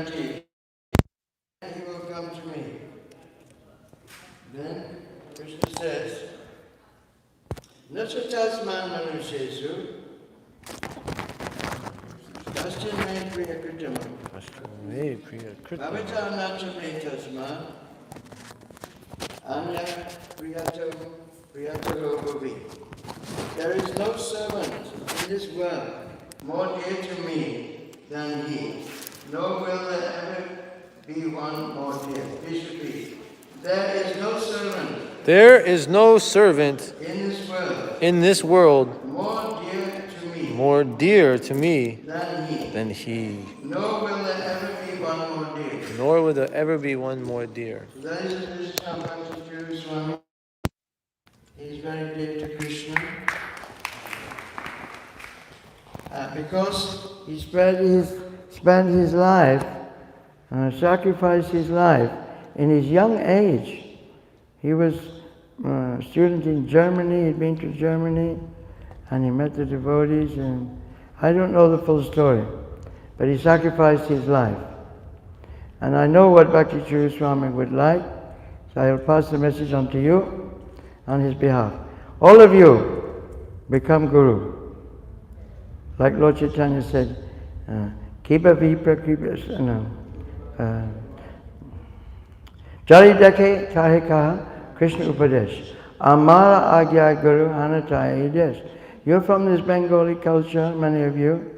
he will come to me. Then Krishna says, Nasatasman manushesu kastin me priyakritamam bhavita nacha priyatasman anya priyataro bhavi. There is no servant in this world more dear to me than he, nor will there ever be one more dear. Please repeat. There is no servant. There is no servant in this world more dear to me than he. Nor will there ever be one more dear. Nor will there ever be one more dear. So that is Bhakti Charu Swami. He's very dear to Krishna. Because he spent his life, sacrificed his life in his young age. He was a student in Germany, he'd been to Germany, and he met the devotees, and I don't know the full story, but he sacrificed his life. And I know what Bhakti Charu Swami would like, so I will pass the message on to you on his behalf. All of you become Guru. Like Lord Chaitanya said, Kipa Vipa Kripa, Jari Dekhe Kahe Kaha Krishna Upadesh. Amara Agya Guru Anataya Ides. You're from this Bengali culture, many of you,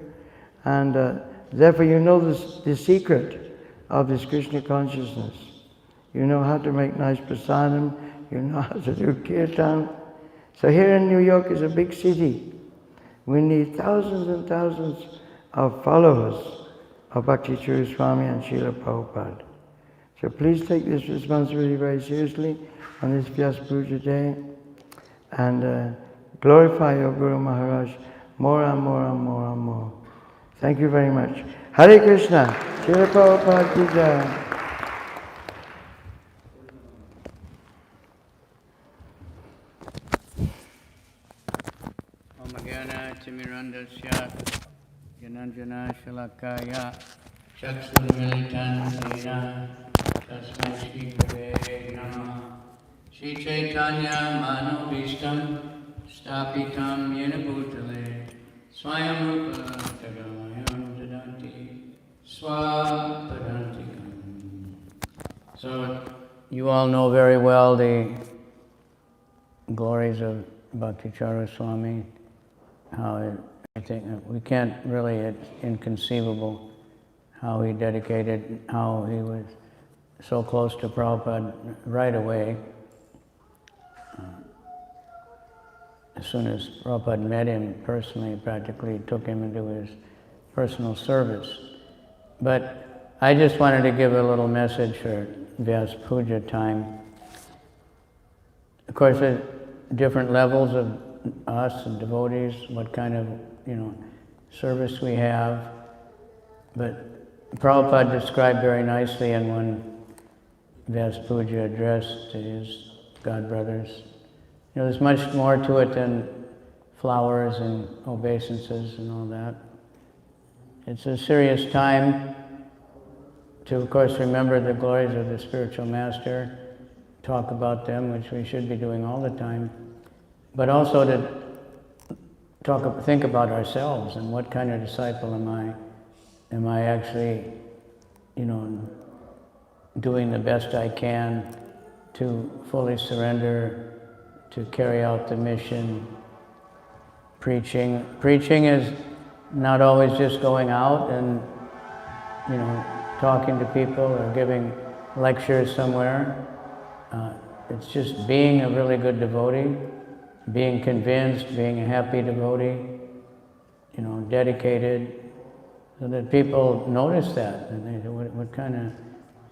and therefore you know the secret of this Krishna consciousness. You know how to make nice prasadam, you know how to do kirtan. So here in New York is a big city. We need thousands and thousands of followers of Bhakti Charu Swami and Srila Prabhupada. So please take this responsibility very seriously on this Vyasa Puja day and glorify your Guru Maharaj more and more and more and more. Thank you very much. Hare Krishna. Srila Prabhupada Ki Jai. Timirandasya Jananjana Shalakaya Chaksurmilitan Sena Tasmai Shri Gurave Namah Shri Chaitanya Manobishtam Stapitam Yena Bhutale Swayam Rupa Tagamayam Dadanti Swapadantikam. So you all know very well the glories of Bhakti Charu Swami. I think we can't really, it's inconceivable how he dedicated, how he was so close to Prabhupada right away. As soon as Prabhupada met him personally, practically took him into his personal service. But I just wanted to give a little message for Vyasa Puja time. Of course, there's different levels of us and devotees, what kind of, service we have. But Prabhupada described very nicely in one Vyasa Puja address to his godbrothers. There's much more to it than flowers and obeisances and all that. It's a serious time to, of course, remember the glories of the spiritual master, talk about them, which we should be doing all the time, but also to think about ourselves and what kind of disciple am I? Am I actually, doing the best I can to fully surrender, to carry out the mission? Preaching is not always just going out and, talking to people or giving lectures somewhere. It's just being a really good devotee, being convinced, being a happy devotee, dedicated, so that people notice that, and they say,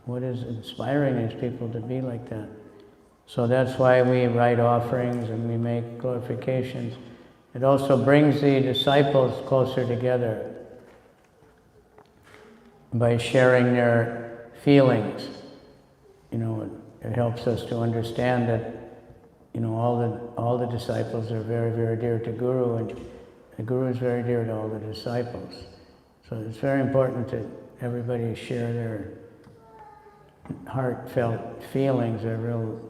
what is inspiring these people to be like that? So that's why we write offerings and we make glorifications. It also brings the disciples closer together by sharing their feelings. It helps us to understand that all the disciples are very, very dear to Guru, and the Guru is very dear to all the disciples. So it's very important to everybody share their heartfelt feelings, their real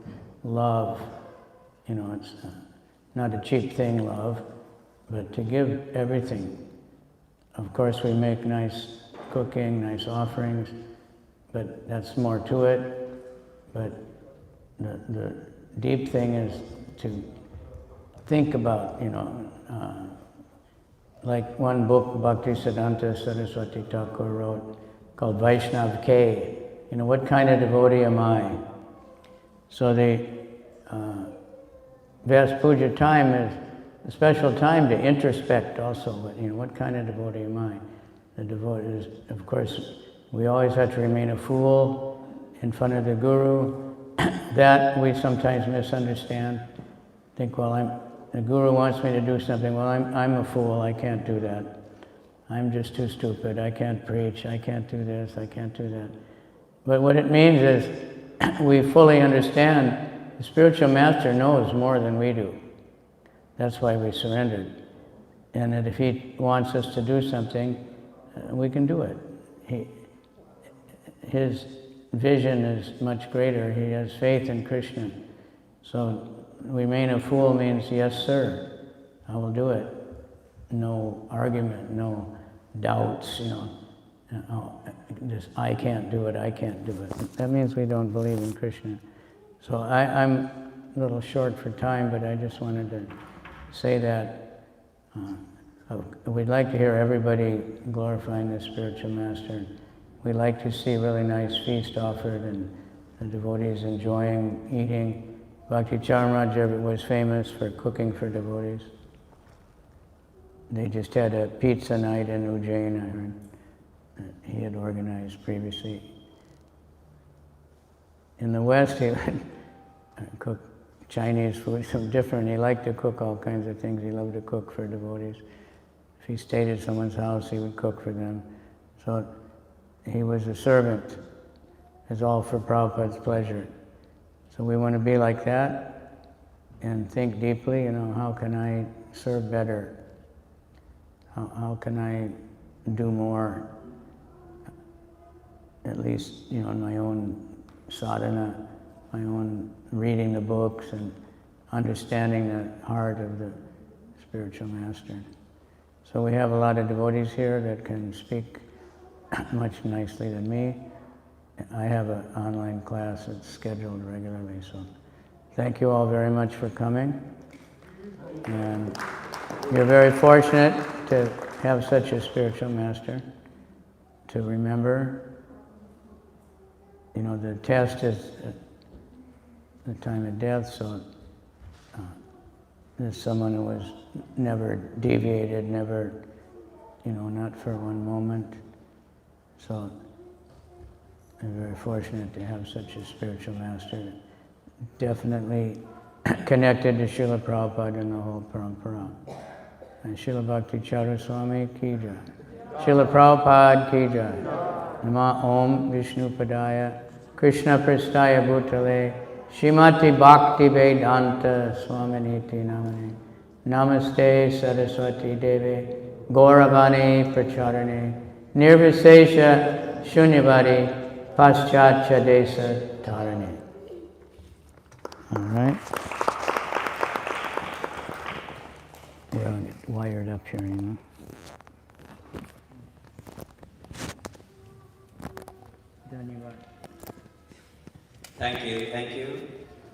love. You know, it's not a cheap thing, love, but to give everything. Of course, we make nice cooking, nice offerings, but that's more to it. But the deep thing is to think about, you know, like one book Bhakti Siddhanta Saraswati Thakur wrote called Vaishnav K. You know, what kind of devotee am I? So the Vyasa Puja time is a special time to introspect also, but you know, what kind of devotee am I? The devotee is, of course, we always have to remain a fool in front of the Guru. That we sometimes misunderstand. Think, well, the Guru wants me to do something. Well, I'm a fool. I can't do that. I'm just too stupid. I can't preach. I can't do this. I can't do that. But what it means is we fully understand the spiritual master knows more than we do. That's why we surrendered. And that if he wants us to do something, we can do it. His vision is much greater. He has faith in Krishna. So remain a fool means, yes, sir, I will do it. No argument, no doubts, you know. Just, I can't do it, I can't do it. That means we don't believe in Krishna. So I'm a little short for time, but I just wanted to say that we'd like to hear everybody glorifying the spiritual master. We'd like to see really nice feast offered and the devotees enjoying eating. Bhakti Charu was famous for cooking for devotees. They just had a pizza night in Ujjain, I heard, that he had organized previously. In the West, he would cook Chinese food, some different. He liked to cook all kinds of things. He loved to cook for devotees. If he stayed at someone's house, he would cook for them. So he was a servant. It's all for Prabhupada's pleasure. So we want to be like that and think deeply, you know, how can I serve better? How can I do more? At least, you know, in my own sadhana, my own reading the books and understanding the heart of the spiritual master. So we have a lot of devotees here that can speak much nicely than me. I have an online class that's scheduled regularly, so thank you all very much for coming. And you're very fortunate to have such a spiritual master to remember. You know, the test is at the time of death, so there's someone who was never deviated, never, you know, not for one moment. So I'm very fortunate to have such a spiritual master, definitely connected to Srila Prabhupada and the whole parampara. And Srila Bhakti Charu Swami ki jai. Srila Prabhupada ki jai. Nama Om Vishnu Padaya Krishna Prastaya Bhutale Srimati Bhakti Vedanta Swaminiti Namane Namaste Saraswati Devi Gauravani Pracharane Nirvisesha Shunyavadi Paschatya Desa Tarane. All right. We're all wired up here, you know. Thank you.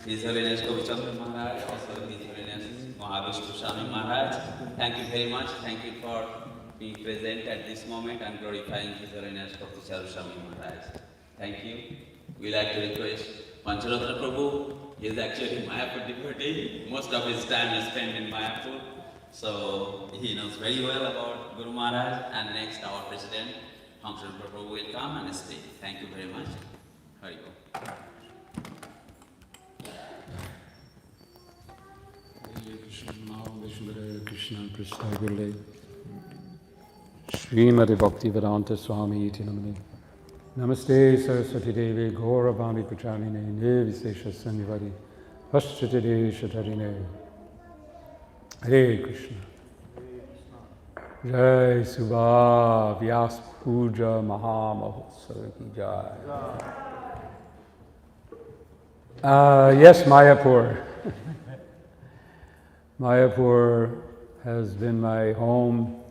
His Holiness Govichandra Maharaj, also His Holiness Mahavishnu Swami Maharaj. Thank you very much. Thank you for being present at this moment and glorifying His Holiness Bhakti Charu Swami Maharaj. Thank you. We like to request Pancharatna Prabhu. He is actually Mayapur devotee. Most of his time is spent in Mayapur. So he knows very well about Guru Maharaj. And next our President, Pancharatna Prabhu will come and speak. Thank you very much. Hari Bol. Krishna Prasthaya Gurule Srimati Bhakti Vedanta Swami iti namane Namaste Saraswati Devi Gauravani Pracharine Nirvisesha Sanyavadi Paschatade Shatarine Hare Krishna Jai Subha Vyasa Puja Mahatsava ki Jai. Yes, Mayapur. Mayapur has been my home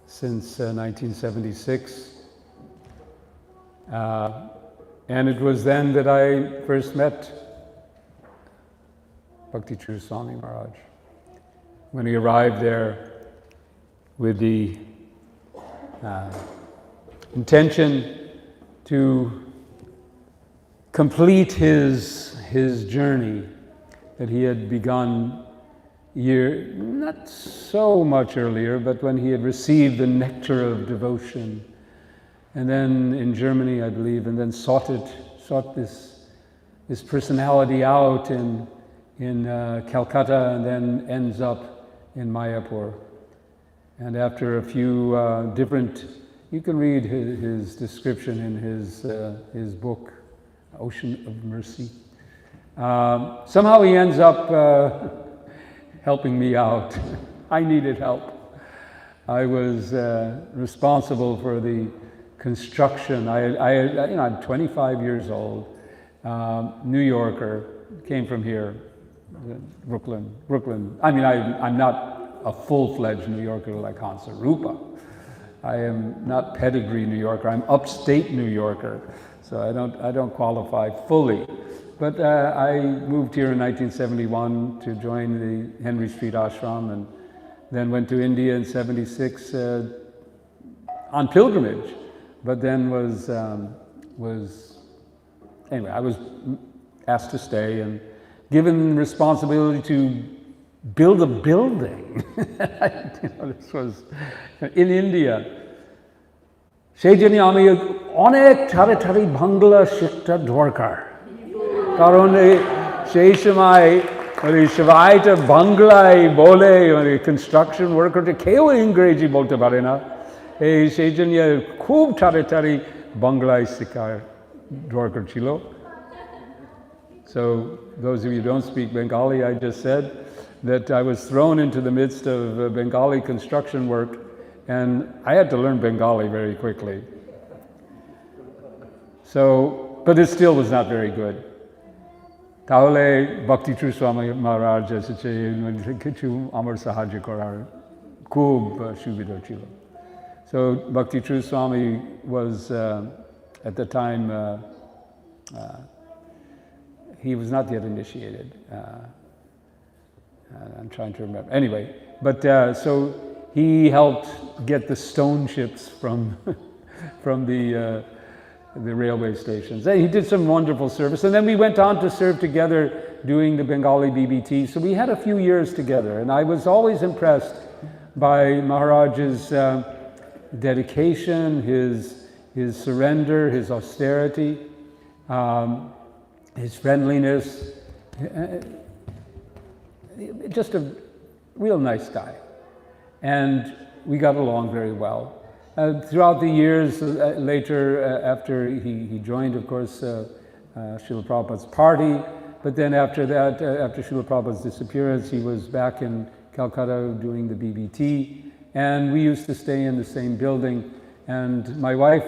since 1976. And it was then that I first met Bhakti Charu Swami Maharaj. When he arrived there with the intention to complete his journey that he had begun not so much earlier, but when he had received the nectar of devotion, and then in Germany, I believe, and then sought this personality out in Calcutta, and then ends up in Mayapur. And after a few different, you can read his description in his book, Ocean of Mercy. Somehow he ends up helping me out. I needed help. I was responsible for the construction. I'm 25 years old, New Yorker, came from here, Brooklyn. I mean, I'm not a full-fledged New Yorker like Hansa Rupa. I am not pedigree New Yorker. I'm upstate New Yorker, so I don't qualify fully. But I moved here in 1971 to join the Henry Street Ashram, and then went to India in '76 on pilgrimage. But then anyway, I was asked to stay and given responsibility to build a building. This was in India. সেই জন্য আমি অনেক ঠারে বাংলা শিখতে দরকার, কারণ সেই সময় সবাইটা বাংলায় বলে, কনস্ট্রাকশন ওয়ার্কারটা কেউ ইংরেজি বলতে পারে না, সেই জন্য খুব ঠারে বাংলায় শেখার দরকার ছিল. So those of you who don't speak Bengali, I just said that I was thrown into the midst of Bengali construction work, and I had to learn Bengali very quickly. So, but it still was not very good. তাহলে Bhakti Charu Swami Maharaj এসেছে, কিছু আমার সাহায্য করার খুব সুবিধা ছিল. So Bhakti Charu Swami was at the time he was not yet initiated. I'm trying to remember. Anyway, but so he helped get the stone ships from the railway stations. He did some wonderful service, and then we went on to serve together doing the Bengali BBT. So we had a few years together, and I was always impressed by Maharaj's dedication, his surrender, his austerity, his friendliness. Just a real nice guy, and we got along very well. Throughout the years later, after he joined, of course, Srila Prabhupada's party, but then after that, after Srila Prabhupada's disappearance, he was back in Calcutta doing the BBT, and we used to stay in the same building. And my wife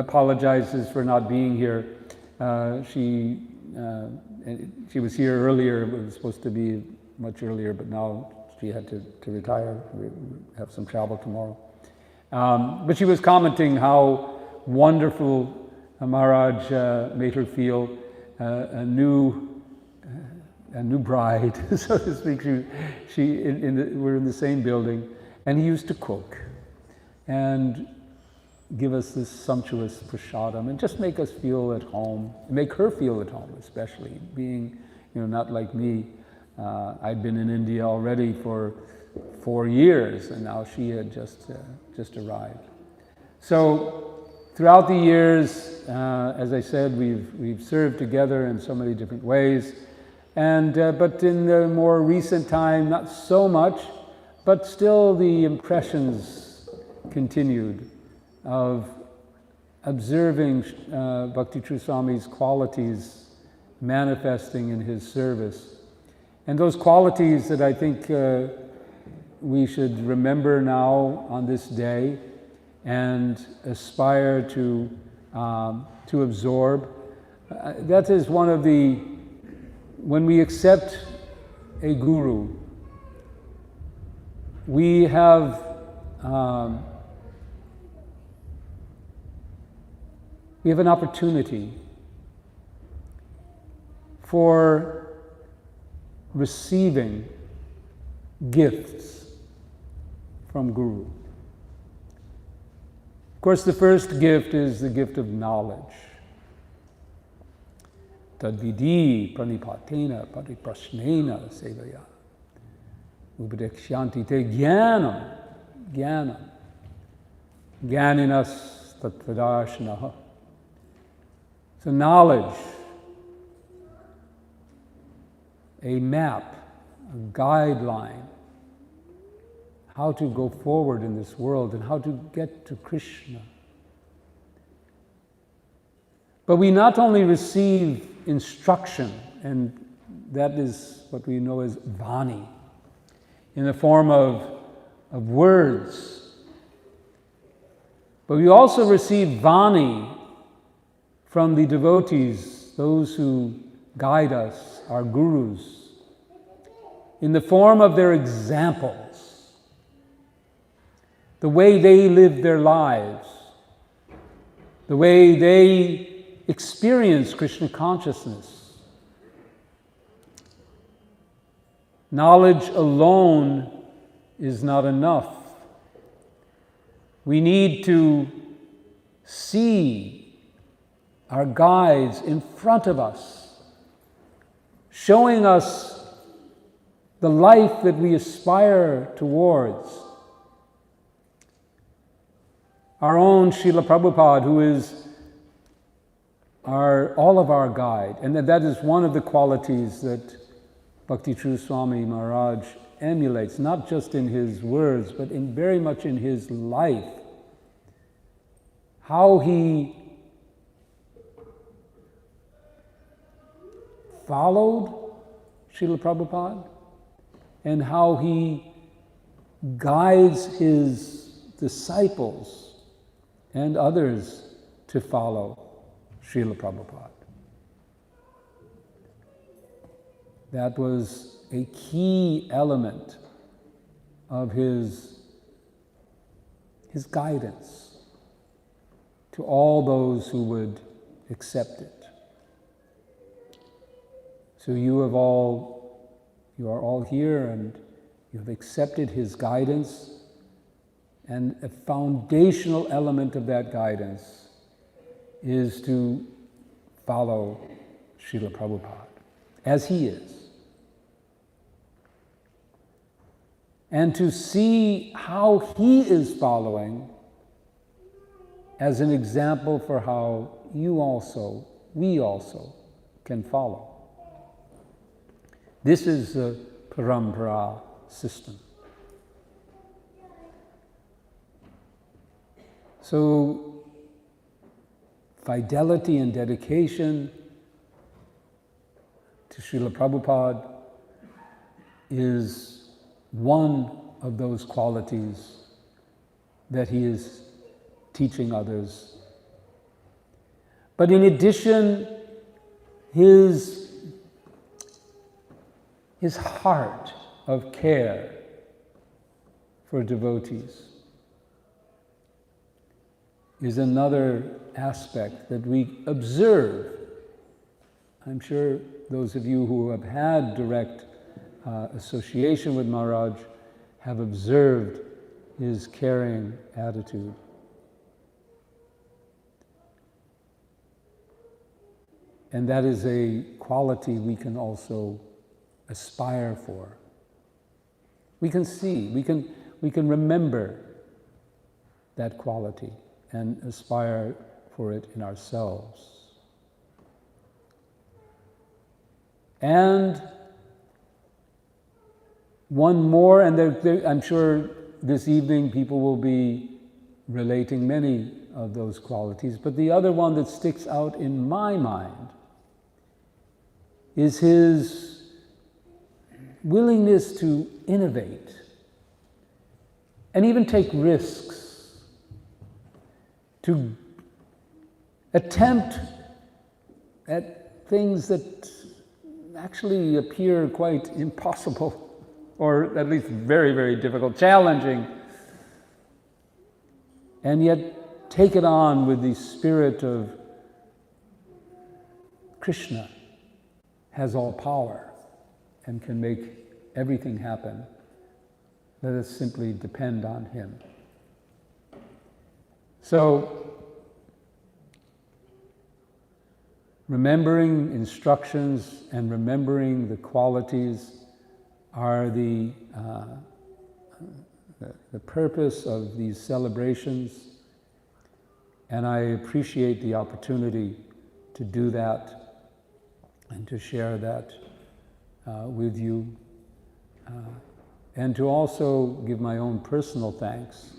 apologizes for not being here. She was here earlier. It was supposed to be much earlier, but now she had to retire. We have some travel tomorrow. But she was commenting how wonderful Maharaj made her feel, a new bride, so to speak. We're in the same building, and he used to cook and give us this sumptuous prasadam and just make us feel at home, make her feel at home, especially being, not like me. I'd been in India already for 4 years, and now she had just arrived. So throughout the years, as I said, we've served together in so many different ways, and but in the more recent time, not so much, but still the impressions continued of observing Bhakti Charu Swami's qualities manifesting in his service. And those qualities that I think we should remember now on this day and aspire to absorb. That is one of the, when we accept a guru, we have an opportunity for receiving gifts from Guru. Of course, the first gift is the gift of knowledge. Tadvidi pranipatena pariprashnena sevaya upadekshanti te jnanam jnanam jnaninas tattvadarshanaha. So knowledge, a map, a guideline, how to go forward in this world and how to get to Krishna. But we not only receive instruction, and that is what we know as Vani, in the form of words, but we also receive Vani from the devotees, those who guide us, our gurus, in the form of their examples, the way they live their lives, the way they experience Krishna consciousness. Knowledge alone is not enough. We need to see our guides in front of us, showing us the life that we aspire towards. Our own Srila Prabhupada, who is all of our guide, and that is one of the qualities that Bhakti True Swami Maharaj emulates, not just in his words, but very much in his life. How he followed Srila Prabhupada and how he guides his disciples and others to follow Srila Prabhupada. That was a key element of his guidance to all those who would accept it. So you are all here and you have accepted his guidance, and a foundational element of that guidance is to follow Srila Prabhupada as he is. And to see how he is following as an example for how we also can follow. This is the parampara system. So, fidelity and dedication to Srila Prabhupada is one of those qualities that he is teaching others. But in addition, his heart of care for devotees is another aspect that we observe. I'm sure those of you who have had direct association with Maharaj have observed his caring attitude. And that is a quality we can also aspire for. We can see, we can remember that quality and aspire for it in ourselves. And one more, and I'm sure this evening people will be relating many of those qualities, but the other one that sticks out in my mind is his willingness to innovate and even take risks, to attempt at things that actually appear quite impossible, or at least very, very difficult, challenging, and yet take it on with the spirit of Krishna has all power and can make everything happen. Let us simply depend on him. So, remembering instructions and remembering the qualities are the purpose of these celebrations, and I appreciate the opportunity to do that and to share that with you, and to also give my own personal thanks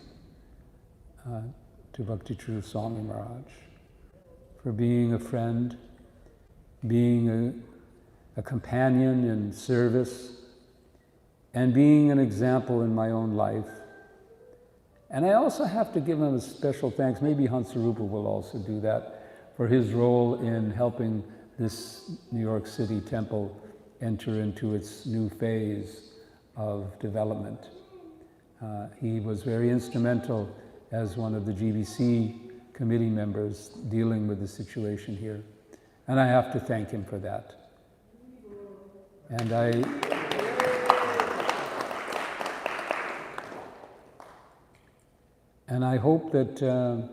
to Bhakti True Swami Maharaj for being a friend, being a companion in service, and being an example in my own life. And I also have to give him a special thanks, maybe Hansarupa will also do that, for his role in helping this New York City temple enter into its new phase of development. He was very instrumental as one of the GBC committee members dealing with the situation here. And I have to thank him for that. And I hope that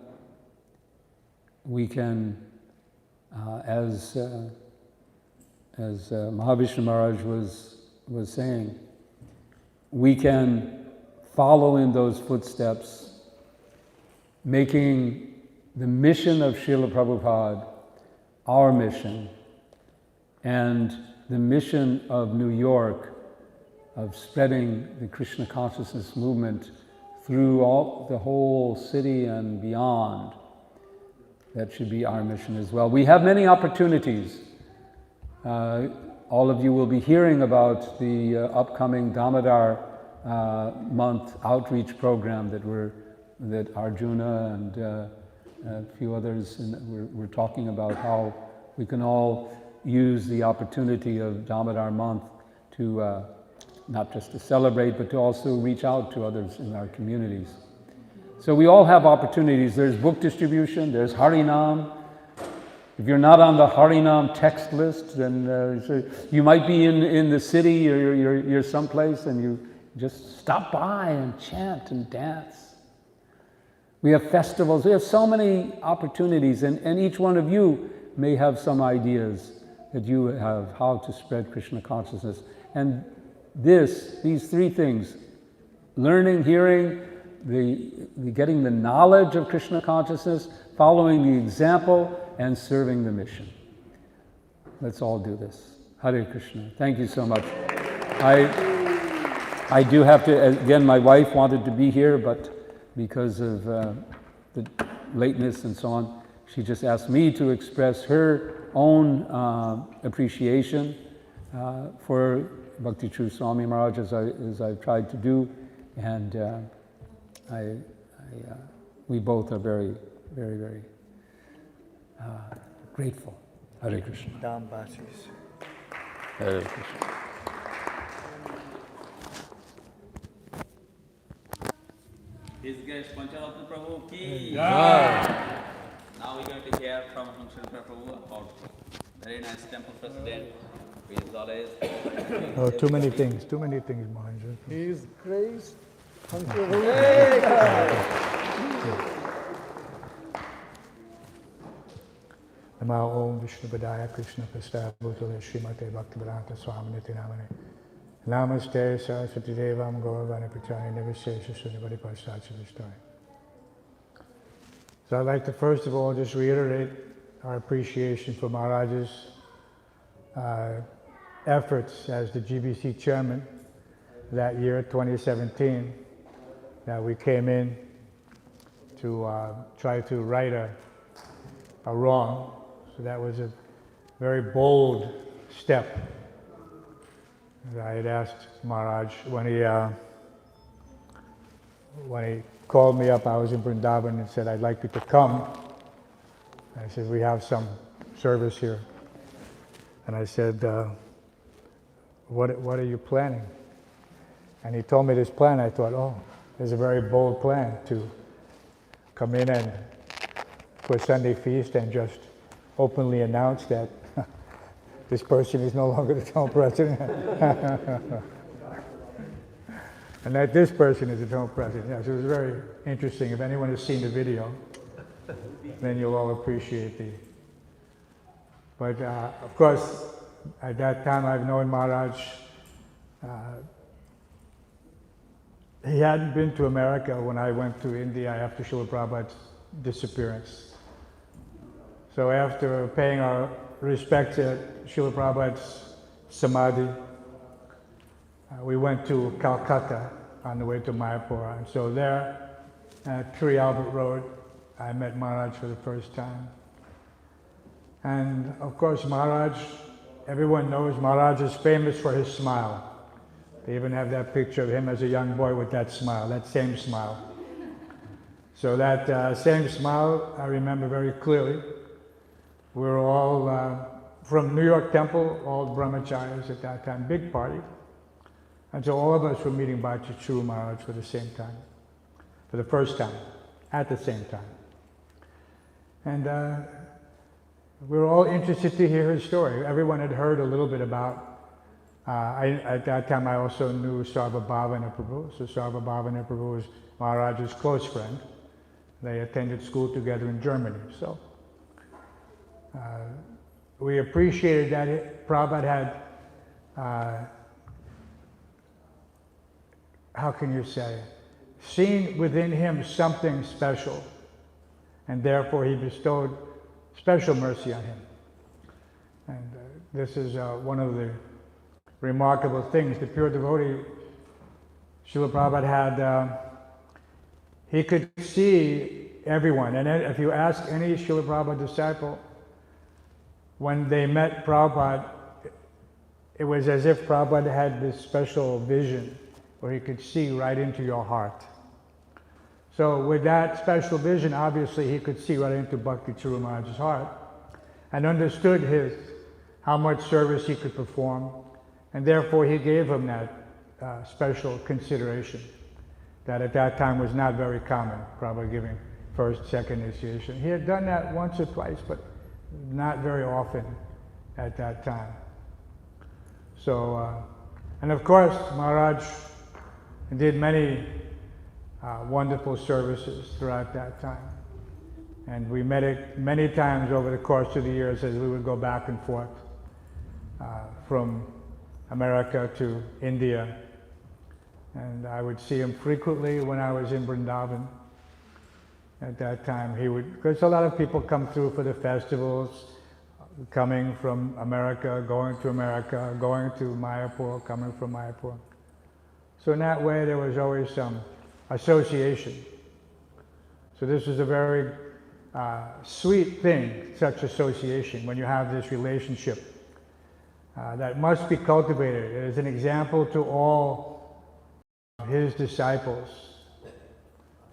we can, as Mahavishnu Maharaj was saying, we can follow in those footsteps, making the mission of Srila Prabhupada our mission, and the mission of New York of spreading the Krishna consciousness movement through the whole city and beyond. That should be our mission as well. We have many opportunities. All of you will be hearing about the upcoming Damodar month outreach program that Arjuna and a few others, and we're talking about how we can all use the opportunity of Damodar month to not just to celebrate, but to also reach out to others in our communities. So we all have opportunities. There's book distribution, there's Harinam. If you're not on the Harinam text list, then you might be in the city, or you're someplace, and you just stop by and chant and dance. We have festivals, we have so many opportunities, and each one of you may have some ideas that you have how to spread Krishna consciousness. And these three things, learning, hearing, getting the knowledge of Krishna consciousness, following the example, and serving the mission. Let's all do this. Hare Krishna. Thank you so much. I do have to, again, my wife wanted to be here, but because of the lateness and so on, she just asked me to express her own appreciation for Bhakti True Swami Maharaj, as I've tried to do, and we both are very, very, very grateful. Hare Krishna. Dambasis. Hare Krishna. His Grace Pancharatna Prabhu ki. Now we're going to hear from Shankar Prabhu about very nice temple president. His always. Oh, too many things, Maharaj. His Grace. Namo Om Vishnu Padaya Krishna Prasthaya Bhutale Srimate Bhaktivedanta Swaminiti Namane Namaste Saraswati Devam Gauravani Pratani Nivishesha Sunivadi Pasachadistaya. So I'd like to first of all just reiterate our appreciation for Maharaj's efforts as the GBC chairman that year, 2017, that we came in to try to right a wrong. So that was a very bold step. I had asked Maharaj when when he called me up, I was in Vrindavan, and said, I'd like you to come. I said, we have some service here. And I said, what are you planning? And he told me this plan. I thought, oh, it's a very bold plan to come in and for a Sunday feast and just openly announce that this person is no longer the town president. And that this person is the town president. Yes, it was very interesting. If anyone has seen the video, then you'll all appreciate the. But of course, at that time I've known Maharaj. He hadn't been to America when I went to India after Srila Prabhupada's disappearance. So after paying our respects at Srila Prabhupada's Samadhi, we went to Calcutta on the way to Mayapur. And so there, at 3 Albert Road, I met Maharaj for the first time. And of course, Maharaj, everyone knows Maharaj is famous for his smile. They even have that picture of him as a young boy with that smile, that same smile. So that same smile, I remember very clearly. We were all from New York Temple, all brahmacharis at that time, big party. And so all of us were meeting Bhakti Charu Maharaj for the same time, for the first time, at the same time. And we were all interested to hear his story. Everyone had heard a little bit about, at that time I also knew Sarvabhavana Prabhu. So Sarvabhavana Prabhu was Maharaj's close friend. They attended school together in Germany. So we appreciated that Prabhupada had, how can you say, seen within him something special, and therefore he bestowed special mercy on him. And this is one of the remarkable things. The pure devotee, Srila Prabhupada had, he could see everyone. And if you ask any Srila Prabhupada disciple, when they met Prabhupada, it was as if Prabhupada had this special vision where he could see right into your heart. So with that special vision, obviously he could see right into Bhakti Charu Maharaj's heart and understood how much service he could perform, and therefore he gave him that special consideration that at that time was not very common, probably giving first, second initiation. He had done that once or twice, but not very often at that time. So, and of course, Maharaj did many wonderful services throughout that time. And we met it many times over the course of the years as we would go back and forth from America to India. And I would see him frequently when I was in Vrindavan. At that time, he would, because a lot of people come through for the festivals, coming from America, going to Mayapur, coming from Mayapur. So in that way, there was always some association. So this is a very sweet thing, such association, when you have this relationship that must be cultivated. It is an example to all his disciples.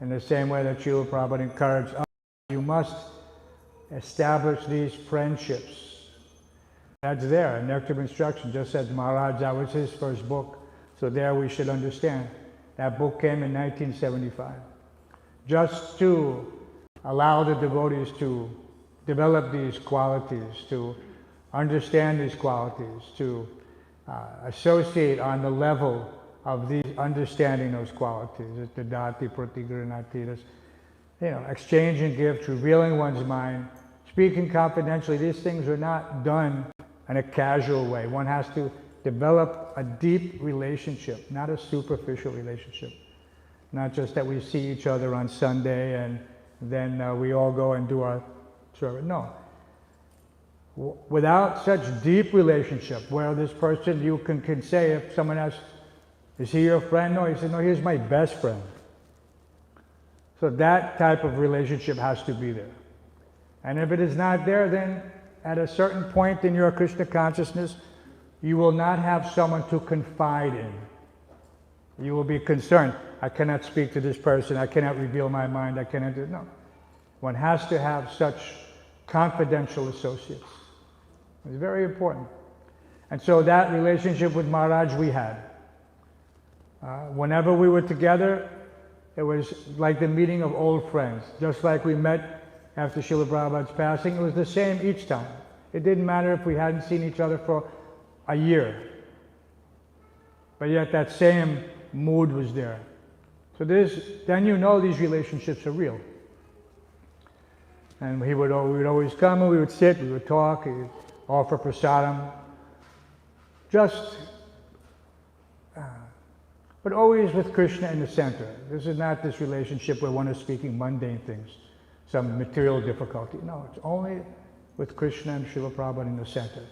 In the same way that Srila Prabhupada encouraged us, you must establish these friendships. That's there, a Nectar of Instruction, just said Maharaj, that was his first book. So there we should understand. That book came in 1975. Just to allow the devotees to develop these qualities, to understand these qualities, to associate on the level of these, understanding those qualities, the dati, pratigranati, exchanging gifts, revealing one's mind, speaking confidentially. These things are not done in a casual way. One has to develop a deep relationship, not a superficial relationship. Not just that we see each other on Sunday and then we all go and do our service. No. Without such deep relationship where this person, you can say, if someone asks, is he your friend? No, he said, no, he's my best friend. So that type of relationship has to be there. And if it is not there, then at a certain point in your Krishna consciousness, you will not have someone to confide in. You will be concerned. I cannot speak to this person, I cannot reveal my mind, I cannot do, no. One has to have such confidential associates. It's very important. And so that relationship with Maharaj we had. Whenever we were together, it was like the meeting of old friends. Just like we met after Srila Prabhupada's passing, it was the same each time. It didn't matter if we hadn't seen each other for a year. But yet that same mood was there. So then you know these relationships are real. And we would always come and we would sit, we would talk, he would offer prasadam. But always with Krishna in the center. This is not this relationship where one is speaking mundane things, some material difficulty. No, it's only with Krishna and Srila Prabhupada in the center.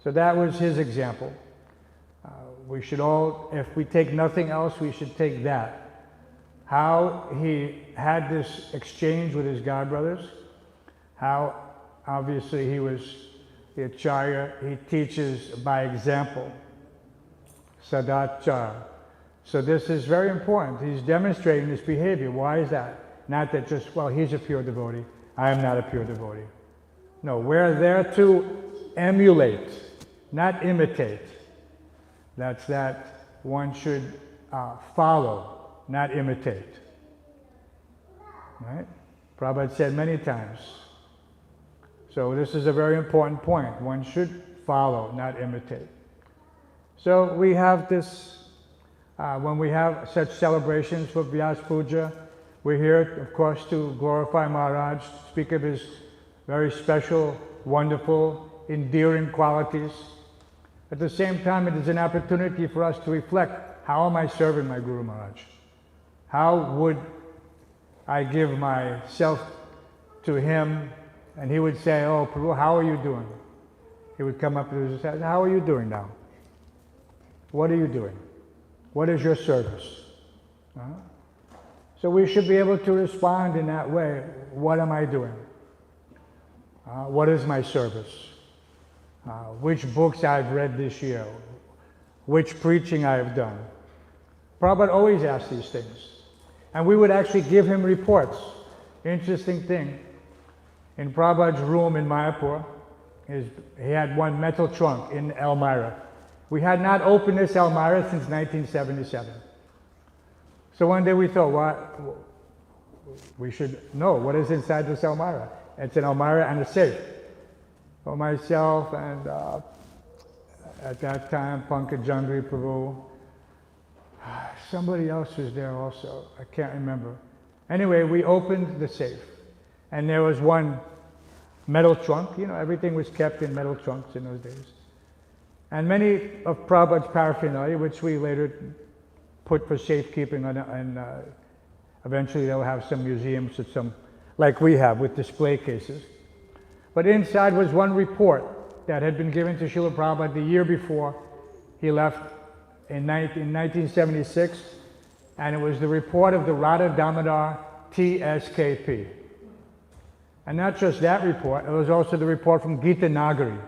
So that was his example. We should all, if we take nothing else, we should take that. How he had this exchange with his godbrothers, how obviously he was the acharya, he teaches by example, sadachara. So this is very important. He's demonstrating this behavior. Why is that? Not that just, well, he's a pure devotee, I am not a pure devotee. No, we're there to emulate, not imitate. That's that one should follow, not imitate. Right? Prabhupada said many times. So this is a very important point. One should follow, not imitate. So we have this, when we have such celebrations for Vyasa Puja, we're here, of course, to glorify Maharaj, speak of his very special, wonderful, endearing qualities. At the same time, it is an opportunity for us to reflect, how am I serving my Guru Maharaj? How would I give myself to him? And he would say, oh, Prabhu, how are you doing? He would come up to us and say, how are you doing now? What are you doing? What is your service? So we should be able to respond in that way. What am I doing? What is my service? Which books I've read this year? Which preaching I have done? Prabhupada always asked these things. And we would actually give him reports. Interesting thing. In Prabhupada's room in Mayapur, he had one metal trunk in Elmira. We had not opened this Elmira since 1977. So one day we thought, we should know what is inside this Elmira. It's an Elmira and a safe. For myself and at that time, Pankaj Jangri Prabhu, somebody else was there also, I can't remember. Anyway, we opened the safe. And there was one metal trunk, everything was kept in metal trunks in those days. And many of Prabhupada's paraphernalia, which we later put for safekeeping, and eventually they'll have some museums, like we have with display cases. But inside was one report that had been given to Srila Prabhupada the year before he left in 1976, and it was the report of the Radha Damodar TSKP. And not just that report, it was also the report from Gita Nagari.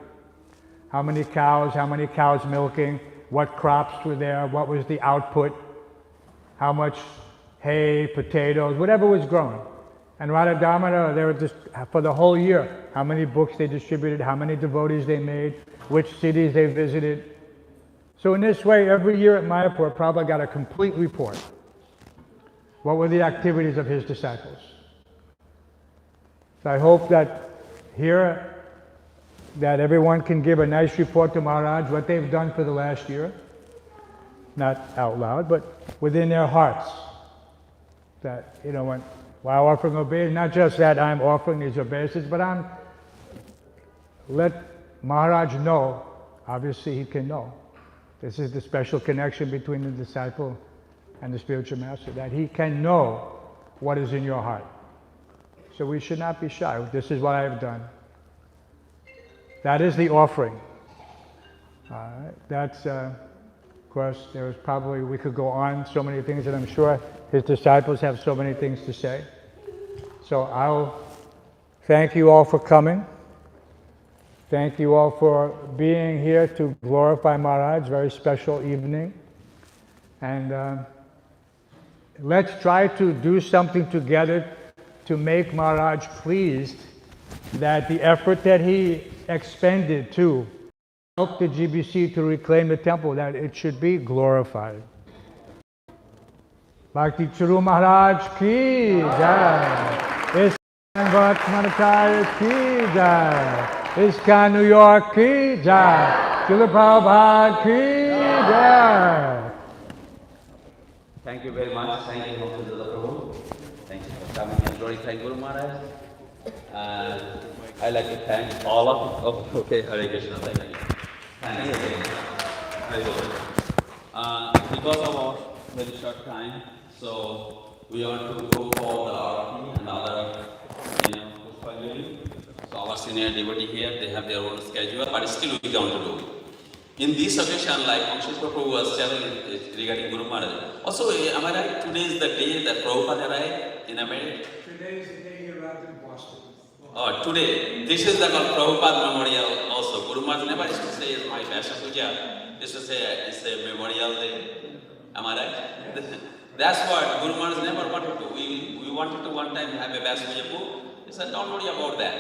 How many cows milking, what crops were there, what was the output, how much hay, potatoes, whatever was growing. And Radha Damodar, they were just, for the whole year, how many books they distributed, how many devotees they made, which cities they visited. So in this way, every year at Mayapur, Prabhupada got a complete report. What were the activities of his disciples? So I hope that here, that everyone can give a nice report to Maharaj, what they've done for the last year. Not out loud, but within their hearts. That, while offering obeisance, not just that I'm offering these obeisances, but let Maharaj know, obviously he can know. This is the special connection between the disciple and the spiritual master, that he can know what is in your heart. So we should not be shy. This is what I have done. That is the offering. That's, of course, we could go on so many things, and I'm sure his disciples have so many things to say. So I'll thank you all for coming. Thank you all for being here to glorify Maharaj, very special evening. And let's try to do something together to make Maharaj pleased that the effort that he expended to help the GBC to reclaim the temple, that it should be glorified. Bhakti Charu Maharaj ki jai. Iskan Manakaya ki jai. Iskan New York ki jai. Srila Prabhupada ki jai. Thank you very much. Thank you, Prabhu. Thank you for coming and glorifying Guru Maharaj. I'd like to thank all of you. Oh, okay, Hare Krishna. Thank you. Thank you. Because of our very short time, so we want to go for the Arati and other, Pushpanjali. So our senior devotee here, they have their own schedule, but still we want to do. In this occasion, like Amshit Prabhu was telling regarding Guru Maharaj. Also, am I right? Today is the day that Prabhupada arrived in America? Today is the day he arrived in Boston. Today, this is the Prabhupada memorial also. Guru Maharaj never used to say it's my Vyasa Puja. This is it's a memorial day. Am I right? That's what Guru Maharaj never wanted to. We wanted to one time have a Vyasa Puja. He said, don't worry about that.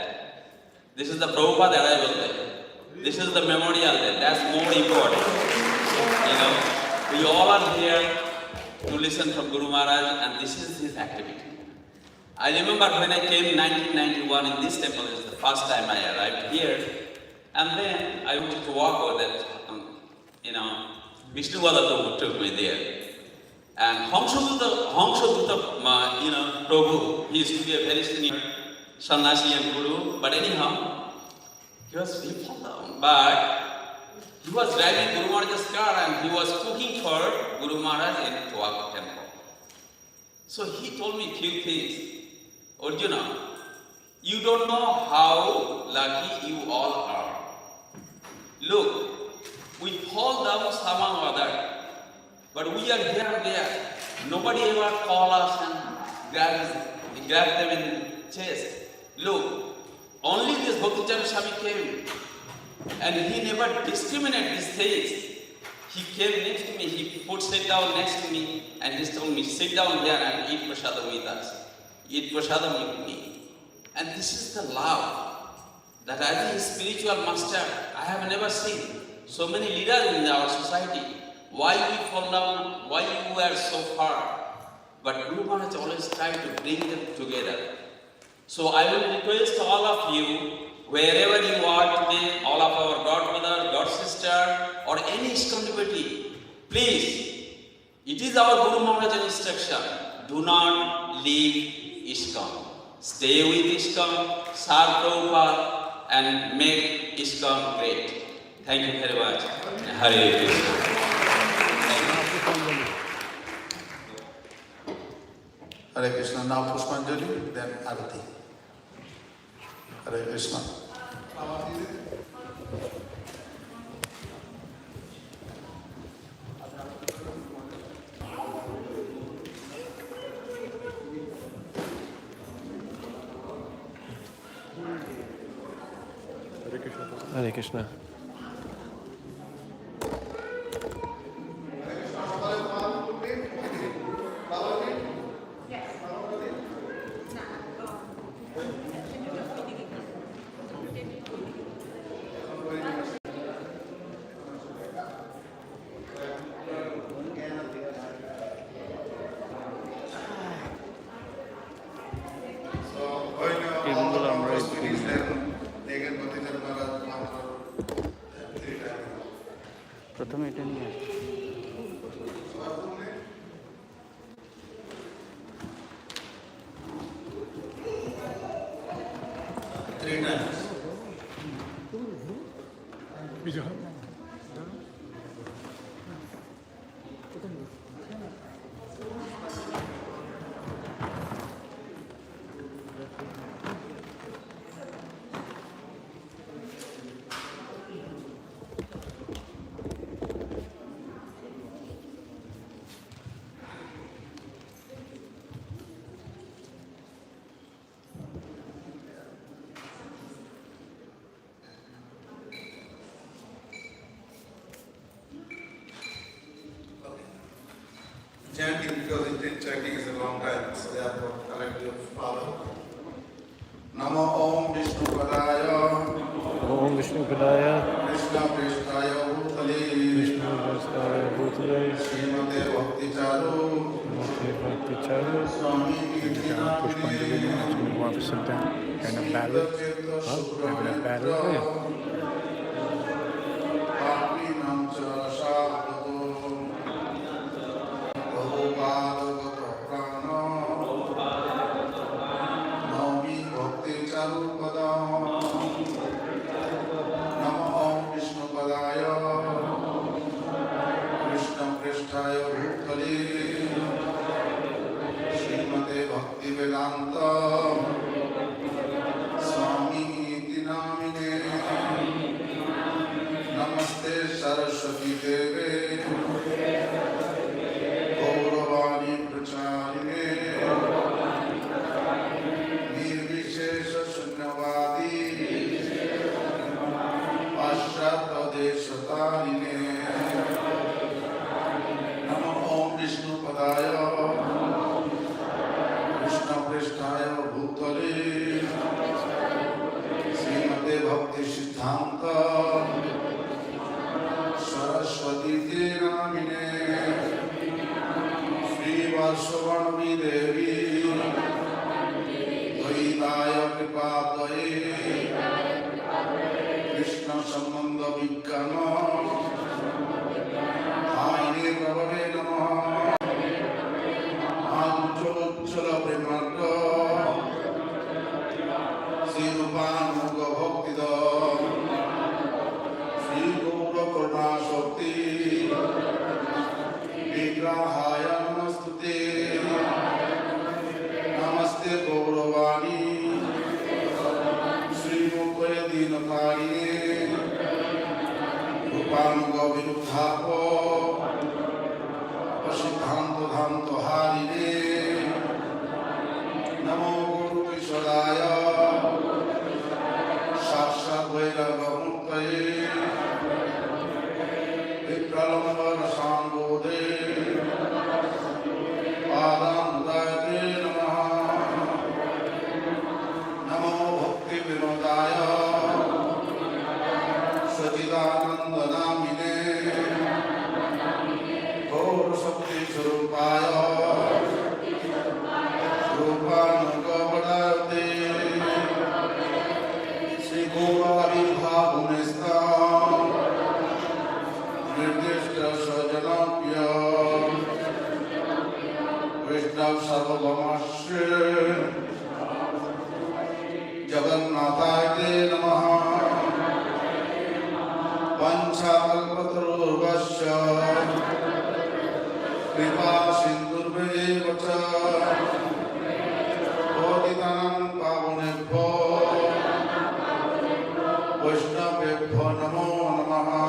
This is the Prabhupada arrival day. This is the memorial day. That's more important. We all are here to listen from Guru Maharaj, and this is his activity. I remember when I came in 1991 in this temple, it's the first time I arrived here, and then I wanted to walk over that, Vishnu Prabhu took me there. And Hamsaduta, Prabhu, he used to be a very senior sannyasi and guru, but anyhow, he was fall down, but he was driving Guru Maharaj's car and he was cooking for Guru Maharaj in Tuaga temple. So he told me a few things. Arjuna, you don't know how lucky you all are. Look, we fall down somehow or other, but we are here and there. Nobody ever call us and grab them in chest. Look, only this Bhakti Swami came, and he never discriminated these things. He came next to me, he sit down next to me, and he told me, sit down here and eat prasadam with us. Eat prasadam with me. And this is the love that as a spiritual master, I have never seen. So many leaders in our society, why we fall down, why you were so far. But Guru Maharaj always tried to bring them together. So I will request all of you, wherever you are today, all of our godmother, god sister, or any ISKCON devotee, please, it is our Guru Maharaj's instruction, do not leave ISKCON. Stay with ISKCON, serve Prabhupada, and make ISKCON great. Thank you very much. Hare Krishna. Hare Krishna. Now Pushpanjali, then Arati. Hare Krishna. Hare Krishna. प्रथम এটা নিয়ে Three times. taking is a long time, so therefore collective follow. Namo Om Vishnu Padaya. Om Vishnu Padaya. Krishna Prishthaya Bhutale. Vishnu Prasthaya Bhutale. Srimate Bhakti Charu. Bhakti Charu. Swami Pushpanjali, that's going to go off sit down. Got enough battery? Have enough battery? Oh, yeah. Srimate Bhakti Vedanta Swami iti namine Namaste Saraswati Deve Gauravani Pracharine Nirvishesha Shunyavadi Ashrata Deshatarine Namo Om Vishnu Padaya Krishna Prishthaya Bhutale Srimate Bhakti Siddhanta Saraswati Namine Sri Varsavani Devi Dvaitaya Kripadaye Krishna Sambandha Vikana Aine Pravane Namaha Anchochala Premata Sirupanuga Bhaktida Sri Gaura Karuna Shakti Vigrahaya Namastute Namaste Gauravani Sri Mukaya Dinakarine Rupanuga Viruddhapo Siddhanta Dhanto Harine Namo Guru Vishwadaya Sakshat Vairava Murtaye Vipralamba Rasangode Padamudayate Namaha Namo Bhakti Vinodaya Sachidananda Namine Gaur Shakti Swarupaya Rupanuga Vadate Sri Gaura Vibhavunesta Nirdishta Sajanapya Vaishnav Sarvabhamasya Jagannathaye Namaha Panchakalpatarurvasya Kripa Sindhurveva cha Poditanam Pavunebhyo Vaishnavebhyo Namo Namaha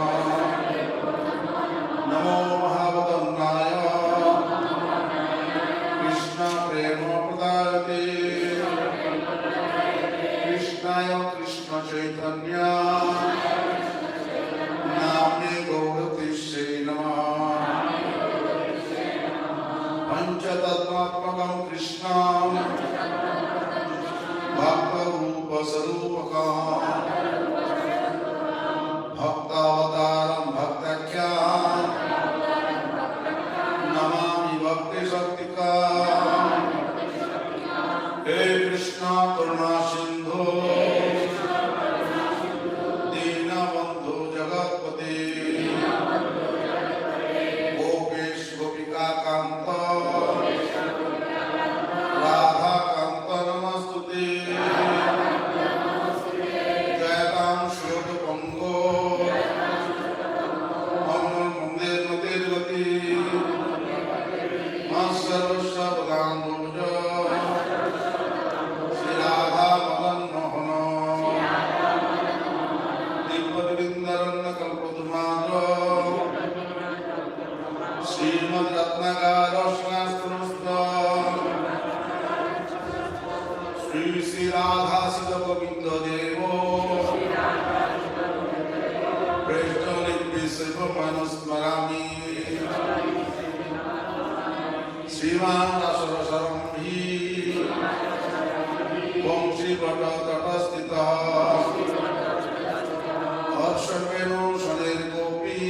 Namo Mahavadannaya Krishna Prema Pradayate Krishnaya Krishna Chaitanya Namne Gauratishe Namaha Panchatattmatmakam Krishna Bhakta Rupa Sarupakam Bhaktavataram Bhaktakyam Namami Bhakti Shaktikam Hey Krishna Karuna Sindhu Dinabandhu Jagatpati Gopesh Gopika Kanta Radha Kanta Namastute Jayakam Shloka Pango Amal Mandir Matirvati Masarvasya Pradhanduja Sri Radha Madan Mohana Dipat Vindaranna Kalpadumatra Srimad Ratnagara Shastra Sri Radha Sita Govinda Devo Preshtanik Visva Manusmarami Sriman Rasarasaramhi Om Shri Vata Tatastita Arshakenu Shaner Gopi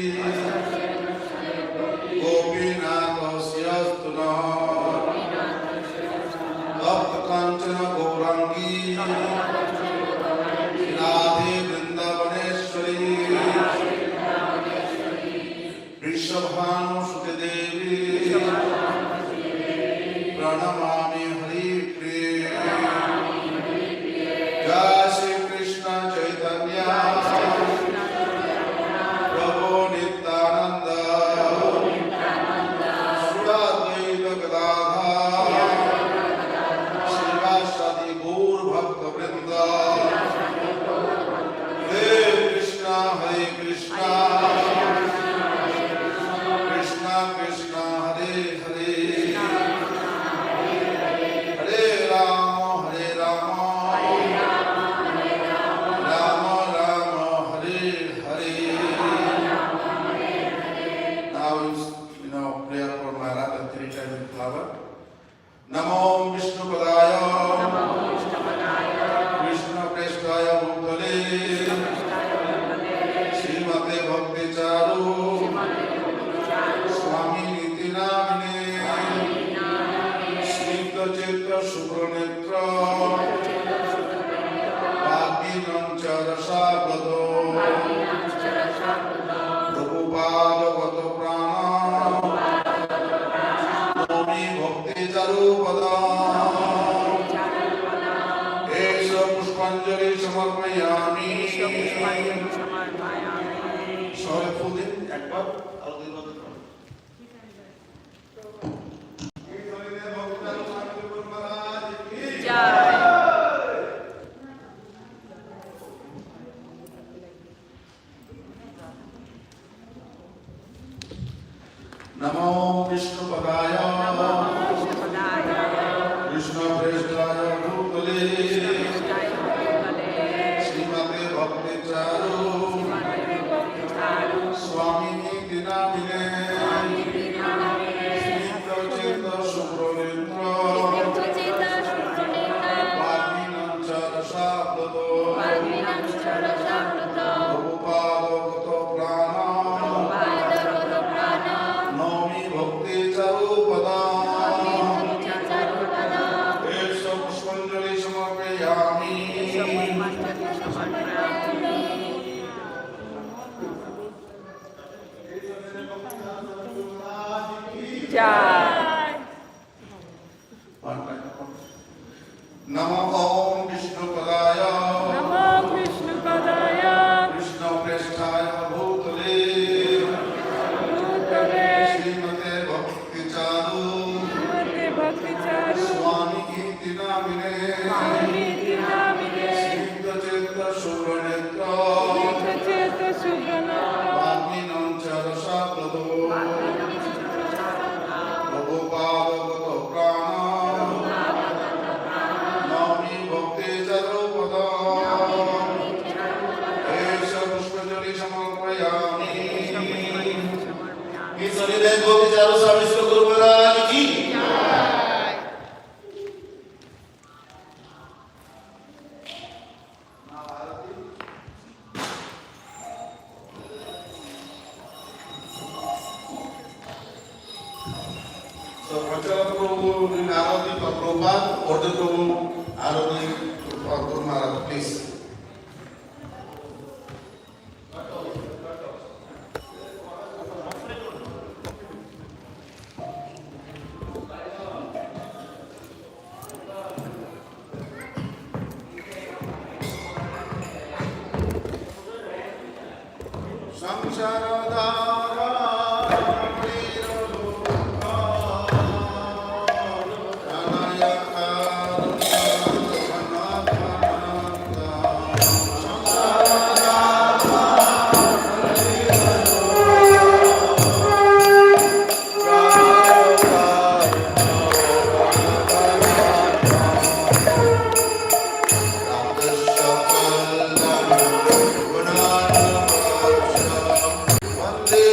Gopinath Syastuna Bhakta Kanchana Gaurangi Radhe Vrindavaneshwari Rishabhanu Sute Devi Pranamami Hari Priya Jai Shri Krishna Chaitanya Prabhu Nityananda Sura Advaita Gadadhar Srivasadi Gaur Bhakta Vrinda Hare Krishna Krishna Krishna Hare Hare Hare Rama Rama Rama Hare Hare. Now is prayer for Maharaj and three times in flower. Namo Vishnu Padaya Krishna Prestaya Bhutale Srimate Bhakti Charu Swami Niti Namine Snigdha Chitta Shubhranetra Bhakti-nanchara Sabhado Prabhupada Gata Prana Nami Bhakti Charupada Esha Pushpanjali Samarpayami Sorry, full din, ekbar, aru din bata karo. Namo Vishnu Padaya Krishna Prestaya Bhutale Srimate Bhakti Charu Swami Niti Namine Snigdha Chitta Shubhranetra Bhakti-nanchara Sabhado Prabhupada Gata Prana Nami Bhakti Charupada Esha Pushpanjali Samarpayami Namo Om Vishnu Padaya Krishna Prestaya Bhutale Srimate Bhakti Charu Swami Niti Namine Snigdha Chitta Shubhranetra Bhakti-nanchara Sabhado Prabhupada Gata Prana Nami Bhakti Charupada Esha Pushpanjali Samarpayami. Is Haridev Bhakti Charu Swami Guru Maharaj ki So, Prabhu in Arati for Prabhupada, order Prabhu Arati for Guru Maharaj, please. Vande